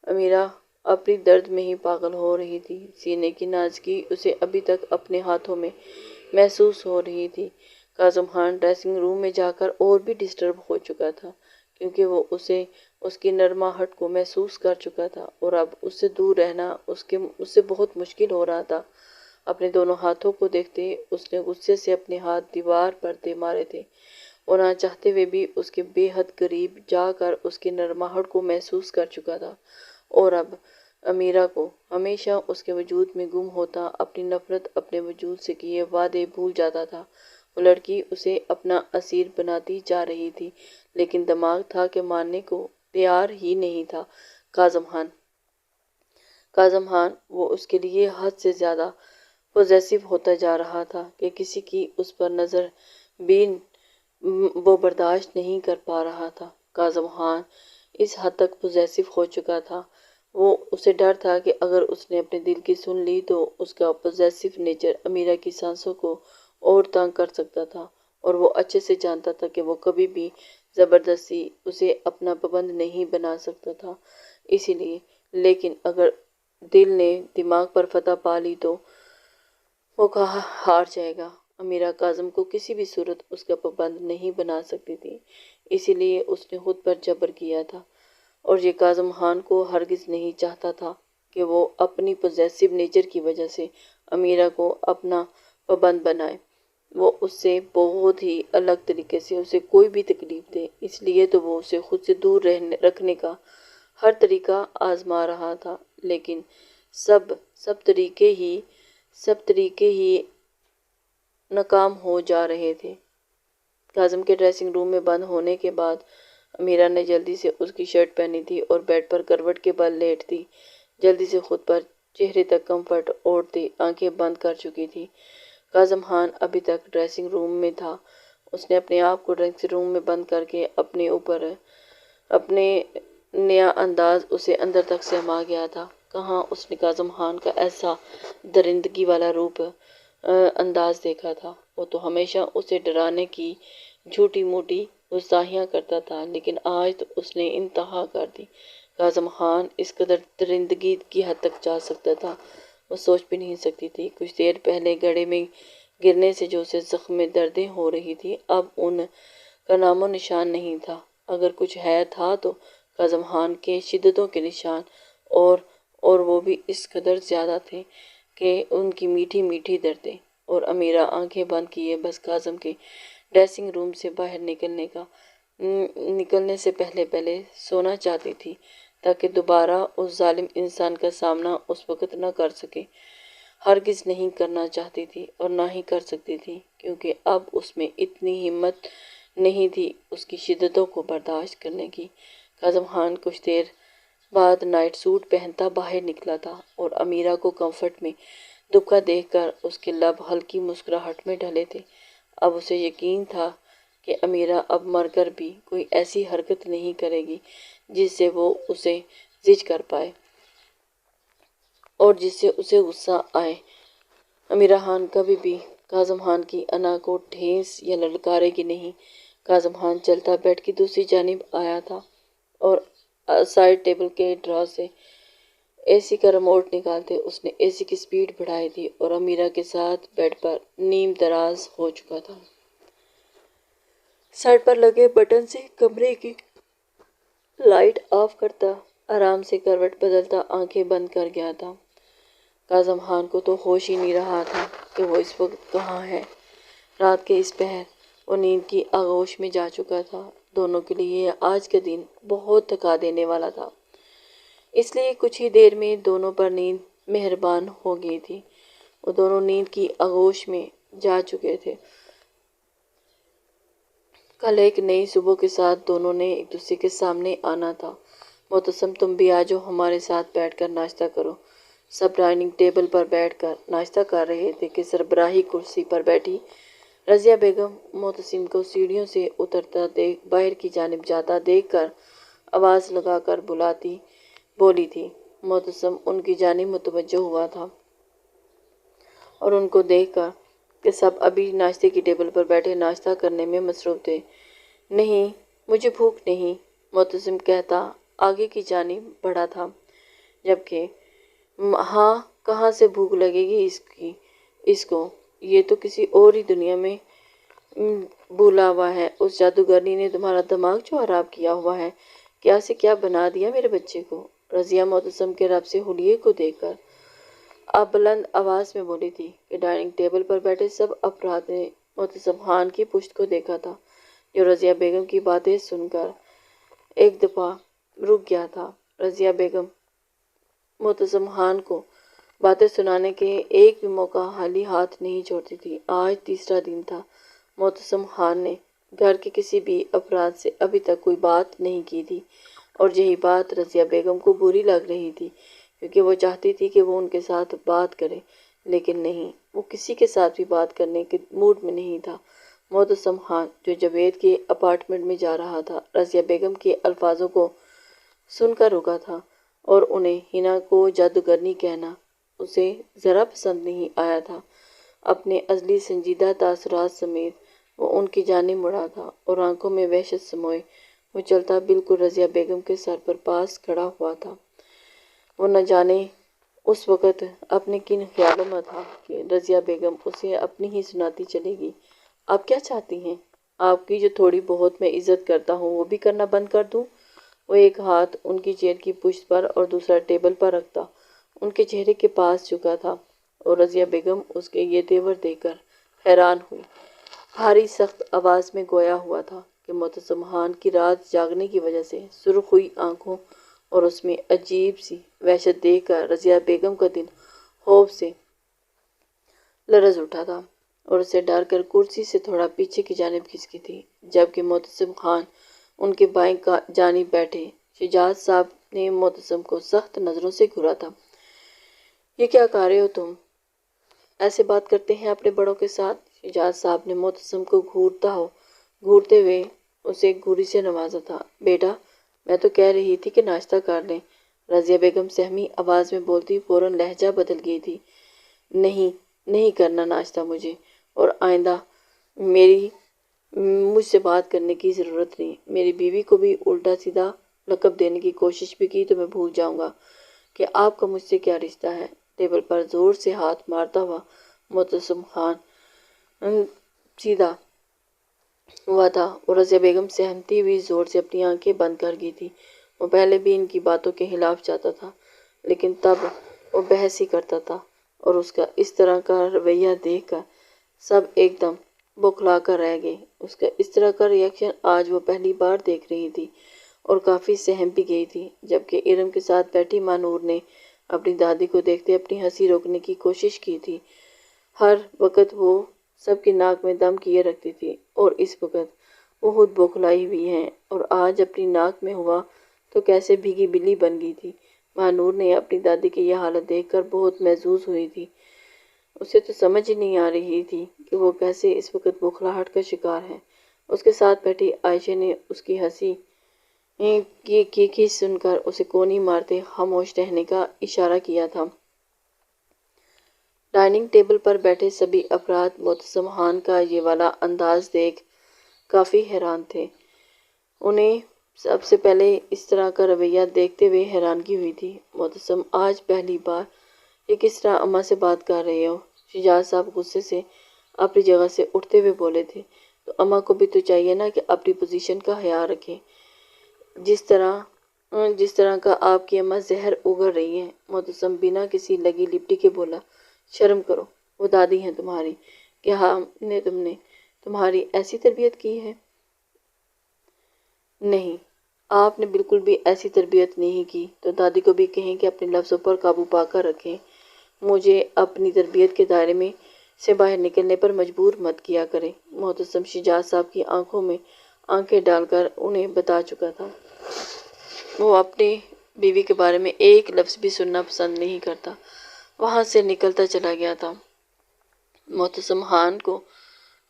امیرہ اپنی درد میں ہی پاگل ہو رہی تھی، سینے کی نازکی اسے ابھی تک اپنے ہاتھوں میں محسوس ہو رہی تھی۔ کاظم خان ڈریسنگ روم میں جا کر اور بھی ڈسٹرب ہو چکا تھا، کیونکہ وہ اس کی نرماہٹ کو محسوس کر چکا تھا اور اب اس سے دور رہنا اس سے بہت مشکل ہو رہا تھا۔ اپنے دونوں ہاتھوں کو دیکھتے اس نے غصے سے اپنے ہاتھ دیوار پر دے مارے تھے، وہ نہ چاہتے ہوئے بھی اس کے بے حد قریب جا کر اس کی نرماہٹ کو محسوس کر چکا تھا اور اب امیرہ کو ہمیشہ اس کے وجود میں گم ہوتا، اپنی نفرت، اپنے وجود سے کیے وعدے بھول جاتا تھا۔ وہ لڑکی اسے اپنا اسیر بناتی جا رہی تھی، لیکن دماغ تھا کہ ماننے کو تیار ہی نہیں تھا۔ کاظم خان وہ اس کے لیے حد سے زیادہ پوزیسو ہوتا جا رہا تھا کہ کسی کی اس پر نظر بھی وہ برداشت نہیں کر پا رہا تھا۔ کاظم خان اس حد تک پوزیسو ہو چکا تھا، اسے ڈر تھا کہ اگر اس نے اپنے دل کی سن لی تو اس کا پوزیسو نیچر امیرہ کی سانسوں کو اور تنگ کر سکتا تھا، اور وہ اچھے سے جانتا تھا کہ وہ کبھی بھی زبردستی اسے اپنا پابند نہیں بنا سکتا تھا۔ اسی لیے، لیکن اگر دل نے دماغ پر فتح پا لی تو وہ ہار جائے گا۔ امیرہ کاظم کو کسی بھی صورت اس کا پابند نہیں بنا سکتی تھی، اسی لیے اس نے خود پر جبر کیا تھا، اور یہ کاظم خان کو ہرگز نہیں چاہتا تھا۔ کہ وہ اپنی پوزیسو نیچر کی وجہ سے امیرہ کو اپنا پابند بنائے، وہ اس سے بہت ہی الگ طریقے سے اسے کوئی بھی تکلیف دے، اس لیے تو وہ اسے خود سے دور رکھنے کا ہر طریقہ آزما رہا تھا، لیکن سب طریقے ہی ناکام ہو جا رہے تھے۔ کاظم کے ڈریسنگ روم میں بند ہونے کے بعد امیرہ نے جلدی سے اس کی شرٹ پہنی تھی اور بیڈ پر کروٹ کے بل لیٹ دی، جلدی سے خود پر چہرے تک کمفرٹ اوڑھتی آنکھیں بند کر چکی تھی۔ کاظم خان ابھی تک ڈریسنگ روم میں تھا، اس نے اپنے آپ کو ڈریسنگ روم میں بند کر کے اپنے نیا انداز اسے اندر تک سما گیا تھا۔ کہاں اس نے کاظم خان کا ایسا درندگی والا روپ انداز دیکھا تھا، وہ تو ہمیشہ اسے ڈرانے کی جھوٹی موٹی گستاخیاں کرتا تھا، لیکن آج تو اس نے انتہا کر دی۔ کاظم خان اس قدر درندگی کی حد تک جا سکتا تھا، وہ سوچ بھی نہیں سکتی تھی۔ کچھ دیر پہلے گڑھے میں گرنے سے جو اسے زخم میں دردیں ہو رہی تھی، اب ان کا نام و نشان نہیں تھا۔ اگر کچھ ہے تھا تو کاظم خان کے شدتوں کے نشان، اور وہ بھی اس قدر زیادہ تھے کہ ان کی میٹھی میٹھی دردیں۔ اور امیرہ آنکھیں بند کیے بس کاظم کے ڈریسنگ روم سے باہر نکلنے سے پہلے سونا چاہتی تھی، تاکہ دوبارہ اس ظالم انسان کا سامنا اس وقت نہ کر سکے۔ ہرگز نہیں کرنا چاہتی تھی اور نہ ہی کر سکتی تھی، کیونکہ اب اس میں اتنی ہمت نہیں تھی اس کی شدتوں کو برداشت کرنے کی۔ کاظم خان کچھ دیر بعد نائٹ سوٹ پہنتا باہر نکلا تھا اور امیرہ کو کمفرٹ میں دبکا دیکھ کر اس کے لب ہلکی مسکراہٹ میں ڈھلے تھے۔ اب اسے یقین تھا کہ امیرہ اب مر کر بھی کوئی ایسی حرکت نہیں کرے گی جس سے وہ اسے زج کر پائے اور جس سے اسے غصہ آئے۔ امیرہ خان کبھی بھی کاظم خان کی انا کو ٹھیس یا للکارے گی نہیں۔ کاظم خان چلتا بیڈ کی دوسری جانب آیا تھا اور سائڈ ٹیبل کے ڈرا سے اے سی کا ریموٹ نکالتے اس نے اے سی کی سپیڈ بڑھائی تھی اور امیرہ کے ساتھ بیڈ پر نیم دراز ہو چکا تھا۔ سائڈ پر لگے بٹن سے کمرے کی لائٹ آف کرتا، آرام سے کروٹ بدلتا آنکھیں بند کر گیا تھا۔ کاظم خان کو تو ہوش ہی نہیں رہا تھا کہ وہ اس وقت کہاں ہے۔ رات کے اس پہر وہ نیند کی آغوش میں جا چکا تھا۔ دونوں کے لیے آج کا دن بہت تھکا دینے والا تھا، اس لیے کچھ ہی دیر میں دونوں پر نیند مہربان ہو گئی تھی۔ وہ دونوں نیند کی آغوش میں جا چکے تھے۔ کل ایک نئی صبح کے ساتھ دونوں نے ایک دوسرے کے سامنے آنا تھا۔ معتصم تم بھی آجاؤ، ہمارے ساتھ بیٹھ کر ناشتہ کرو۔ سب ڈائننگ ٹیبل پر بیٹھ کر ناشتہ کر رہے تھے کہ سربراہی کرسی پر بیٹھی رضیہ بیگم معتصم کو سیڑھیوں سے اترتا باہر کی جانب جاتا دیکھ کر آواز لگا کر بولی تھی۔ معتصم ان کی جانب متوجہ ہوا تھا اور ان کو دیکھ کر کہ سب ابھی ناشتے کی ٹیبل پر بیٹھے ناشتہ کرنے میں مصروف تھے۔ نہیں، مجھے بھوک نہیں، معتصم کہتا آگے کی جانب بڑھا تھا، جبکہ ہاں کہاں سے بھوک لگے گی اس کو، یہ تو کسی اور ہی دنیا میں بھولا ہوا ہے۔ اس جادوگرنی نے تمہارا دماغ جو خراب کیا ہوا ہے، کیا سے کیا بنا دیا میرے بچے کو۔ رضیہ معتصم کے رب سے حلیے کو دیکھ کر اب بلند آواز میں بولی تھی کہ ڈائننگ ٹیبل پر بیٹھے سب افراد نے معتصم خان کی پشت کو دیکھا تھا، جو رضیہ بیگم کی باتیں سن کر ایک دفعہ رک گیا تھا۔ رضیہ بیگم معتصم خان کو باتیں سنانے کے ایک بھی موقع خالی ہاتھ نہیں چھوڑتی تھی۔ آج تیسرا دن تھا۔ معتصم خان نے گھر کے کسی بھی افراد سے ابھی تک کوئی بات نہیں کی تھی، اور یہی بات رضیہ بیگم کو بری لگ رہی تھی، کیونکہ وہ چاہتی تھی کہ وہ ان کے ساتھ بات کرے، لیکن نہیں، وہ کسی کے ساتھ بھی بات کرنے کے موڈ میں نہیں تھا۔ معتصم خان جو جاوید کے اپارٹمنٹ میں جا رہا تھا، رضیہ بیگم کے الفاظوں کو سن کر رکا تھا، اور انہیں ہنا کو جادوگرنی کہنا اسے ذرا پسند نہیں آیا تھا۔ اپنے ازلی سنجیدہ تاثرات سمیت وہ ان کی جانب مڑا تھا اور آنکھوں میں وحشت سموئے وہ چلتا بالکل رضیہ بیگم کے سر پر پاس کھڑا ہوا تھا۔ وہ نہ جانے اس وقت اپنے کن خیالوں میں تھا کہ رضیہ بیگم اسے اپنی ہی سناتی چلے گی۔ آپ کیا چاہتی ہیں؟ آپ کی جو تھوڑی بہت میں عزت کرتا ہوں وہ بھی کرنا بند کر دوں؟ وہ ایک ہاتھ ان کی چیئر کی پشت پر اور دوسرا ٹیبل پر رکھتا ان کے چہرے کے پاس جھکا تھا اور رضیہ بیگم اس کے یہ تیور دیکھ کر حیران ہوئی۔ بھاری سخت آواز میں گویا ہوا تھا کہ معتصم خان کی رات جاگنے کی وجہ سے سرخ ہوئی آنکھوں اور اس میں عجیب سی وحشت دیکھ کر رضیہ بیگم کا دل خوف سے لرز اٹھا تھا اور اسے ڈر کر کرسی سے تھوڑا پیچھے کی جانب کھسکی تھی، جبکہ معتصم خان ان کے بائیں جانب بیٹھے۔ شجاعت صاحب نے معتصم کو سخت نظروں سے گھورا تھا۔ یہ کیا کر رہے ہو تم؟ ایسے بات کرتے ہیں اپنے بڑوں کے ساتھ؟ شجاعت صاحب نے معتصم کو گھورتے ہوئے اسے گھوری سے نوازا تھا۔ بیٹا، میں تو کہہ رہی تھی کہ ناشتہ کر لیں۔ رضیہ بیگم سہمی آواز میں بولتی فوراً لہجہ بدل گئی تھی۔ نہیں کرنا ناشتہ مجھے، اور آئندہ مجھ سے بات کرنے کی ضرورت نہیں۔ میری بیوی کو بھی الٹا سیدھا لقب دینے کی کوشش بھی کی تو میں بھول جاؤں گا کہ آپ کا مجھ سے کیا رشتہ ہے۔ ٹیبل پر زور سے ہاتھ مارتا ہوا معتصم خان سیدھا ہوا تھا اور رضیہ بیگم سہمتی ہوئی زور سے اپنی آنکھیں بند کر گئی تھی۔ وہ پہلے بھی ان کی باتوں کے خلاف جاتا تھا، لیکن تب وہ بحث ہی کرتا تھا، اور اس کا اس طرح کا رویہ دیکھ کر سب ایک دم بوکھلا کر رہ گئے۔ اس کا اس طرح کا ری ایکشن آج وہ پہلی بار دیکھ رہی تھی اور کافی سہم بھی گئی تھی، جبکہ ارم کے ساتھ بیٹھی ماں نور نے اپنی دادی کو دیکھتے اپنی ہنسی روکنے کی کوشش کی تھی۔ ہر وقت وہ سب کی ناک میں دم کیے رکھتی تھی اور اس وقت وہ خود بوکھلائی ہوئی ہیں، اور آج اپنی ناک میں ہوا تو کیسے بھیگی بلی بن گئی تھی۔ ماں نور نے اپنی دادی کی یہ حالت دیکھ کر بہت محظوظ ہوئی تھی۔ اسے تو سمجھ ہی نہیں آ رہی تھی کہ وہ کیسے اس وقت بوکھلاہٹ کا شکار ہے۔ اس کے ساتھ بیٹھی عائشہ نے اس کی ہنسی کی سن کر اسے کونی مارتے خاموش رہنے کا اشارہ کیا تھا۔ ڈائننگ ٹیبل پر بیٹھے سبھی افراد معتصم خان کا یہ والا انداز دیکھ کافی حیران تھے۔ انہیں سب سے پہلے اس طرح کا رویہ دیکھتے ہوئے حیرانگی ہوئی تھی۔ معتصم، آج پہلی بار یہ کس طرح اماں سے بات کر رہے ہو؟ شجاعت صاحب غصے سے اپنی جگہ سے اٹھتے ہوئے بولے تھے۔ تو اماں کو بھی تو چاہیے نا کہ اپنی پوزیشن کا خیال رکھیں، جس طرح کا آپ کی اماں زہر اگل رہی ہیں۔ معتصم بنا کسی لگی لپٹی کے بولا، شرم کرو، وہ دادی ہیں تمہاری، کیا ہم نے تمہاری ایسی تربیت کی ہے؟ نہیں، آپ نے بالکل بھی ایسی تربیت نہیں کی، تو دادی کو بھی کہیں کہ اپنے لفظوں پر قابو پا کر رکھیں۔ مجھے اپنی تربیت کے دائرے میں سے باہر نکلنے پر مجبور مت کیا کریں۔ معتصم شجاعت صاحب کی آنکھوں میں آنکھیں ڈال کر انہیں بتا چکا تھا۔ وہ اپنی بیوی کے بارے میں ایک لفظ بھی سننا پسند نہیں کرتا۔ وہاں سے نکلتا چلا گیا تھا۔ معتصم خان کو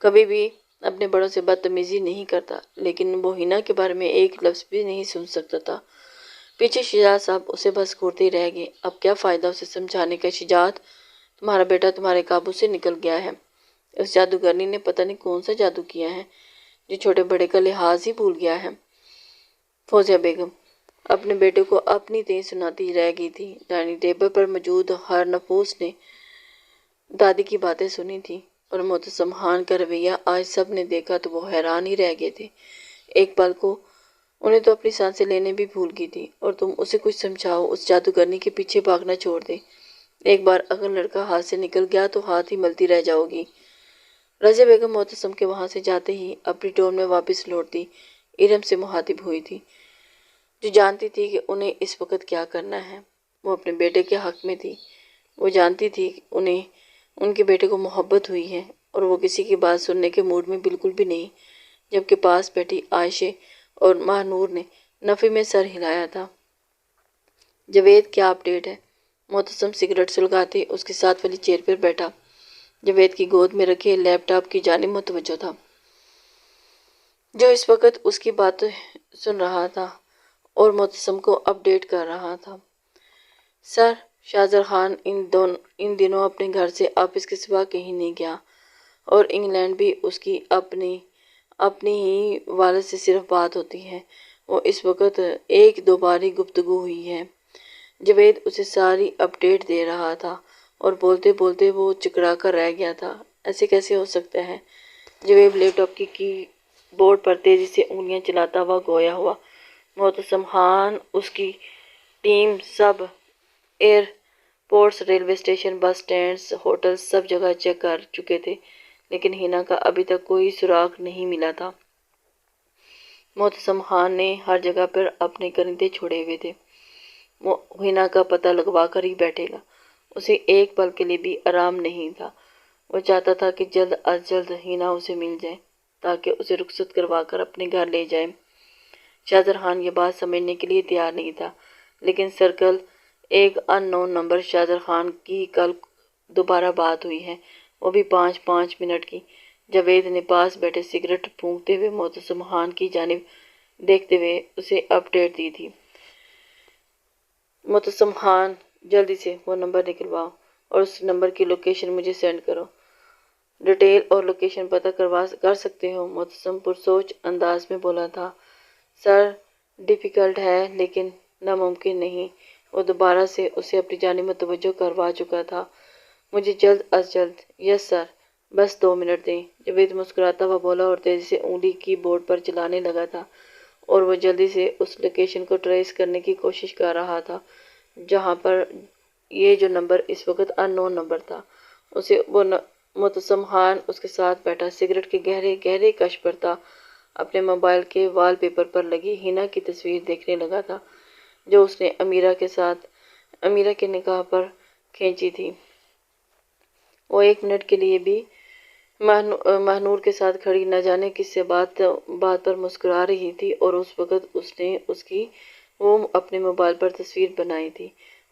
کبھی بھی اپنے بڑوں سے بدتمیزی نہیں کرتا، لیکن وہ ہنا کے بارے میں ایک لفظ بھی نہیں سن سکتا تھا۔ پیچھے شجاعت صاحب اسے بس گھورتے ہی رہ گئے۔ اب کیا فائدہ اسے سمجھانے کا؟ شجاعت، تمہارا بیٹا تمہارے قابو سے نکل گیا ہے۔ اس جادوگرنی نے پتہ نہیں کون سا جادو کیا ہے جو چھوٹے بڑے کا لحاظ ہی بھول گیا ہے۔ فوزیہ بیگم اپنے بیٹے کو اپنی تئیں سناتی رہ گئی تھی۔ ڈائننگ ٹیبل پر موجود ہر نفوس نے دادی کی باتیں سنی تھی، اور معتصم خان کا رویہ آج سب نے دیکھا تو وہ حیران ہی رہ گئے تھے۔ ایک پل کو انہیں تو اپنی سانسیں لینے بھی بھول گئی تھی، اور تم اسے کچھ سمجھاؤ، اس جادوگرنی کے پیچھے بھاگنا چھوڑ دے۔ ایک بار اگر لڑکا ہاتھ سے نکل گیا تو ہاتھ ہی ملتی رہ جاؤ گی۔ رضیہ بیگم معتصم کے وہاں سے جاتے ہی اپنی ٹون میں واپس لوٹتی ارم سے مخاطب ہوئی تھی، جو جانتی تھی کہ انہیں اس وقت کیا کرنا ہے۔ وہ اپنے بیٹے کے حق میں تھی۔ وہ جانتی تھی کہ انہیں ان کے بیٹے کو محبت ہوئی ہے، اور وہ کسی کی بات سننے کے موڈ میں بالکل بھی نہیں، جبکہ پاس بیٹھی عائشہ اور ماہ نور نے نفی میں سر ہلایا تھا۔ جاوید، کیا اپ ڈیٹ ہے؟ معتصم سگریٹ سلگاتے اس کے ساتھ والی چیئر پر بیٹھا، جاوید کی گود میں رکھے لیپ ٹاپ کی جانب متوجہ تھا، جو اس وقت اس کی بات سن رہا تھا اور معتصم کو اپ ڈیٹ کر رہا تھا۔ سر، شاہزر خان ان دنوں اپنے گھر سے آفس کے سوا کہیں نہیں گیا، اور انگلینڈ بھی اس کی اپنی ہی والد سے صرف بات ہوتی ہے۔ وہ اس وقت ایک دو بار ہی گفتگو ہوئی ہے۔ جاوید اسے ساری اپ ڈیٹ دے رہا تھا، اور بولتے بولتے وہ چکرا کر رہ گیا تھا۔ ایسے کیسے ہو سکتا ہے؟ جاوید لیپ ٹاپ کی بورڈ پر تیزی سے انگلیاں چلاتا ہوا گویا ہوا۔ معتصم خان، اس کی ٹیم، سب ایئر پورٹس، ریلوے اسٹیشن، بس اسٹینڈز، ہوٹلز سب جگہ چیک کر چکے تھے، لیکن ہینا کا ابھی تک کوئی سراغ نہیں ملا تھا۔ معتصم خان نے ہر جگہ پر اپنے کرندے چھوڑے ہوئے تھے، وہ ہینا کا پتہ لگوا کر ہی بیٹھے گا۔ اسے ایک پل کے لیے بھی آرام نہیں تھا۔ وہ چاہتا تھا کہ جلد از جلد ہینا اسے مل جائے تاکہ اسے رخصت کروا کر اپنے گھر لے جائے۔ شاہزر خان یہ بات سمجھنے کے لیے تیار نہیں تھا، لیکن سرکل ایک ان نون نمبر شاہزر خان کی کل دوبارہ بات ہوئی ہے، وہ بھی 5 منٹ کی۔ جاوید نے پاس بیٹھے سگریٹ پھونکتے ہوئے معتصم خان کی جانب دیکھتے ہوئے اسے اپ ڈیٹ دی تھی۔ معتصم خان، جلدی سے وہ نمبر نکلواؤ اور اس نمبر کی لوکیشن مجھے سینڈ کرو۔ ڈیٹیل اور لوکیشن پتہ کر سکتے ہو؟ معتصم پرسوچ انداز میں بولا تھا۔ سر، ڈیفیکلٹ ہے لیکن ناممکن نہیں۔ وہ دوبارہ سے اسے اپنی جانب متوجہ کروا چکا تھا۔ مجھے جلد از جلد۔ یس سر، بس 2 منٹ دیں۔ جاوید مسکراتا ہوا بولا اور تیزی سے انگلی کی بورڈ پر چلانے لگا تھا، اور وہ جلدی سے اس لوکیشن کو ٹریس کرنے کی کوشش کر رہا تھا جہاں پر یہ جو نمبر اس وقت ان نون نمبر تھا۔ اسے وہ معتصم خان اس کے ساتھ بیٹھا سگریٹ کے گہرے گہرے کش پر تھا، اپنے موبائل کے وال پیپر پر لگی ہینا کی تصویر دیکھنے لگا تھا جو اس نے امیرہ کے نکاح پر کھینچی تھی۔ وہ 1 منٹ کے لیے بھی مہنور کے ساتھ کھڑی نہ جانے کس سے بات پر مسکرا رہی تھی، اور اس وقت اس نے وہ اپنے موبائل پر تصویر بنائی تھی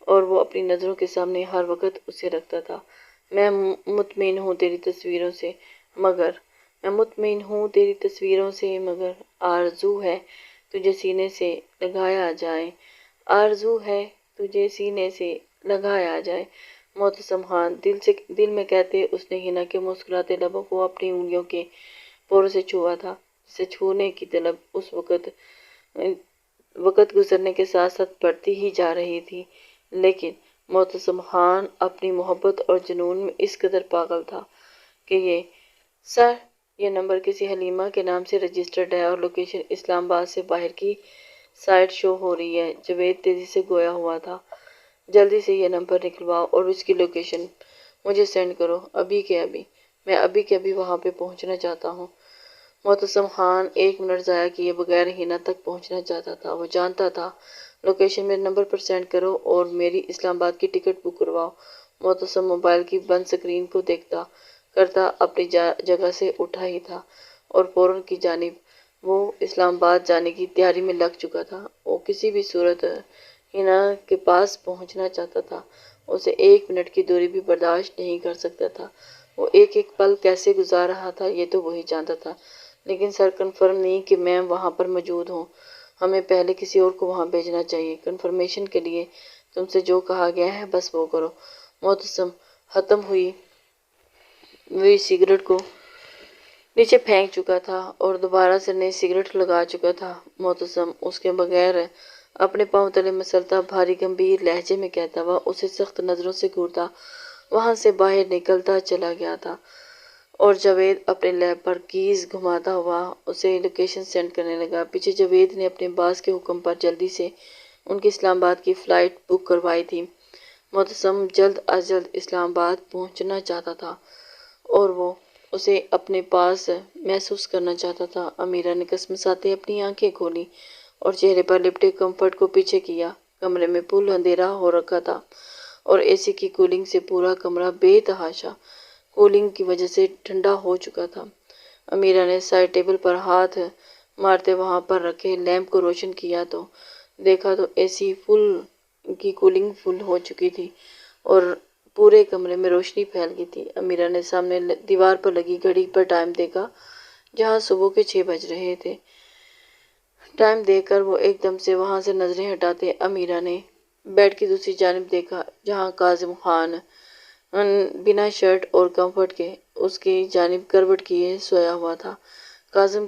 اور وہ اپنی نظروں کے سامنے ہر وقت اسے رکھتا تھا۔ میں مطمئن ہوں تیری تصویروں سے مگر آرزو ہے تجھے سینے سے لگایا جائے، آرزو ہے تجھے سینے سے لگایا جائے۔ معتصم خان دل میں کہتے اس نے ہینا کے مسکراتے لبوں کو اپنی انگلیوں کے پوروں سے چھوا تھا، جسے چھونے کی طلب اس وقت گزرنے کے ساتھ ساتھ بڑھتی ہی جا رہی تھی، لیکن معتصم خان اپنی محبت اور جنون میں اس قدر پاگل تھا کہ سر، یہ نمبر کسی حلیمہ کے نام سے رجسٹرڈ ہے اور لوکیشن اسلام آباد سے باہر کی سائٹ شو ہو رہی ہے۔ جاوید تیزی سے گویا ہوا تھا۔ جلدی سے یہ نمبر نکلواؤ اور اس کی لوکیشن مجھے سینڈ کرو، ابھی کے ابھی۔ میں ابھی کے ابھی وہاں پہ پہنچنا چاہتا ہوں۔ معتصم خان 1 منٹ ضائع کیے بغیر ہینا تک پہنچنا چاہتا تھا۔ وہ جانتا تھا لوکیشن میرے نمبر پر سینڈ کرو اور میری اسلام آباد کی ٹکٹ بک کرواؤ۔ معتصم موبائل کی بند سکرین کو دیکھتا کرتا اپنی جگہ سے اٹھا ہی تھا اور فوراً کی جانب وہ اسلام آباد جانے کی تیاری میں لگ چکا تھا۔ وہ کسی بھی صورت ہینا کے پاس پہنچنا چاہتا تھا، اسے 1 منٹ کی دوری بھی برداشت نہیں کر سکتا تھا۔ وہ ایک ایک پل کیسے گزار رہا تھا یہ تو وہی جانتا تھا، لیکن سر کنفرم نہیں کہ میں وہاں پر موجود ہوں، ہمیں پہلے کسی اور کو وہاں بھیجنا چاہیے۔ کنفرمیشن کے لیے تم سے جو کہا گیا ہے بس وہ کرو۔ معتصم ختم ہوئی سگریٹ کو نیچے پھینک چکا تھا اور دوبارہ سے نئی سگریٹ لگا چکا تھا۔ معتصم اس کے بغیر اپنے پاؤں تلے مسلتا بھاری گمبھیر لہجے میں کہتا ہوا اسے سخت نظروں سے گھورتا وہاں سے باہر نکلتا چلا گیا تھا، اور جاوید اپنے لیب پر کیز گھماتا ہوا اسے لوکیشن سینڈ کرنے لگا۔ پیچھے جاوید نے اپنے باس کے حکم پر جلدی سے ان کی اسلام آباد کی فلائٹ بک کروائی تھی۔ معتصم جلد از جلد اسلام آباد پہنچنا چاہتا تھا اور وہ اسے اپنے پاس محسوس کرنا چاہتا تھا۔ امیرہ نے کسمساتے اپنی آنکھیں کھولیں اور چہرے پر لپٹے کمفرٹ کو پیچھے کیا۔ کمرے میں پل اندھیرا ہو رکھا تھا اور اے سی کی کولنگ سے پورا کمرہ بے تحاشا کولنگ کی وجہ سے ٹھنڈا ہو چکا تھا۔ امیرہ نے سائڈ ٹیبل پر ہاتھ مارتے وہاں پر رکھے لیمپ کو روشن کیا تو دیکھا تو اے سی کی کولنگ فل ہو چکی تھی اور پورے کمرے میں روشنی پھیل گئی تھی۔ امیرہ نے سامنے دیوار پر لگی گھڑی پر ٹائم دیکھا جہاں صبح کے 6 بج رہے تھے۔ ٹائم دیکھ کر وہ ایک دم سے وہاں سے نظریں ہٹاتے امیرہ نے بیڈ کی دوسری جانب دیکھا جہاں کاظم خان بنا شرٹ اور کمفرٹ کے اس کی جانب کروٹ کیے سویا ہوا تھا۔ کاظم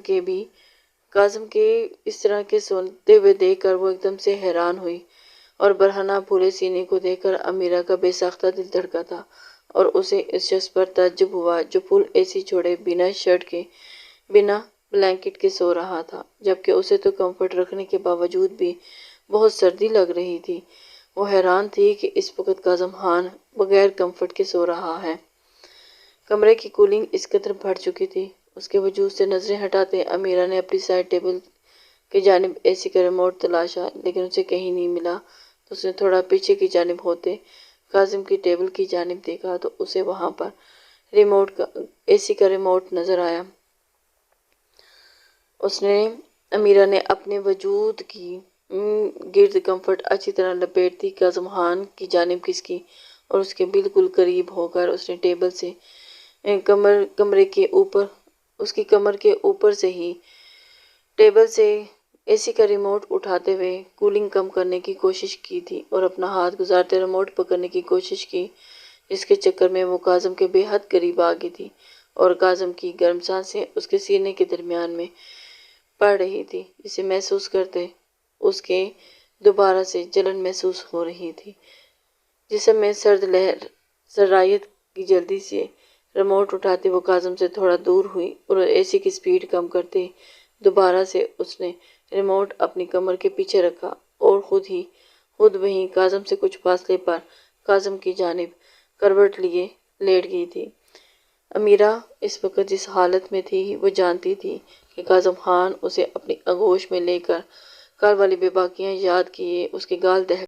کے اس طرح کے سوتے ہوئے دیکھ کر وہ ایک دم سے حیران ہوئی اور برہنہ پھولے سینے کو دیکھ کر امیرہ کا بے ساختہ دل دھڑکا تھا اور اسے اس شخص پر تعجب ہوا جو فل اے سی چھوڑے بنا شرٹ کے بنا بلینکٹ کے سو رہا تھا، جبکہ اسے تو کمفرٹ رکھنے کے باوجود بھی بہت سردی لگ رہی تھی۔ وہ حیران تھی کہ اس وقت کاظم خان بغیر کمفرٹ کے سو رہا ہے۔ کمرے کی کولنگ اس قدر بڑھ چکی تھی۔ اس کے وجود سے نظریں ہٹاتے امیرہ نے اپنی سائڈ ٹیبل کی جانب اے سی کا ریموٹ تلاشا، لیکن اسے کہیں نہیں ملا۔ تو اس نے تھوڑا پیچھے کی جانب ہوتے کاظم کی ٹیبل کی جانب دیکھا تو اسے وہاں پر اے سی کا ریموٹ نظر آیا۔ امیرہ نے اپنے وجود کی گرد کمفرٹ اچھی طرح لپیٹتی کاظم خان کی جانب کھسکی اور اس کے بالکل قریب ہو کر اس نے ٹیبل سے اس کی کمر کے اوپر سے ہی ٹیبل سے اے سی کا ریموٹ اٹھاتے ہوئے کولنگ کم کرنے کی کوشش کی تھی اور اپنا ہاتھ گزارتے ریموٹ پکڑنے کی کوشش کی، جس کے چکر میں وہ کاظم کے بے حد قریب آ گئی تھی اور کاظم کی گرم سانسیں اس کے سینے کے درمیان میں پڑ رہی تھی، جسے محسوس کرتے اس کے دوبارہ سے جلن محسوس ہو رہی تھی۔ جسم میں سرد لہر سرایت کی جلدی سے ریموٹ اٹھاتے وہ کاظم سے تھوڑا دور ہوئی اور اے سی کی سپیڈ کم کرتے دوبارہ سے اس نے ریموٹ اپنی کمر کے پیچھے رکھا اور خود وہیں کاظم سے کچھ فاصلے پر کاظم کی جانب کروٹ لیے لیٹ گئی تھی۔ امیرہ اس وقت جس حالت میں تھی وہ جانتی تھی کہ کاظم خان اسے اپنی آغوش میں لے کر کل والی بے باکیاں یاد کیے اس کے گال دہک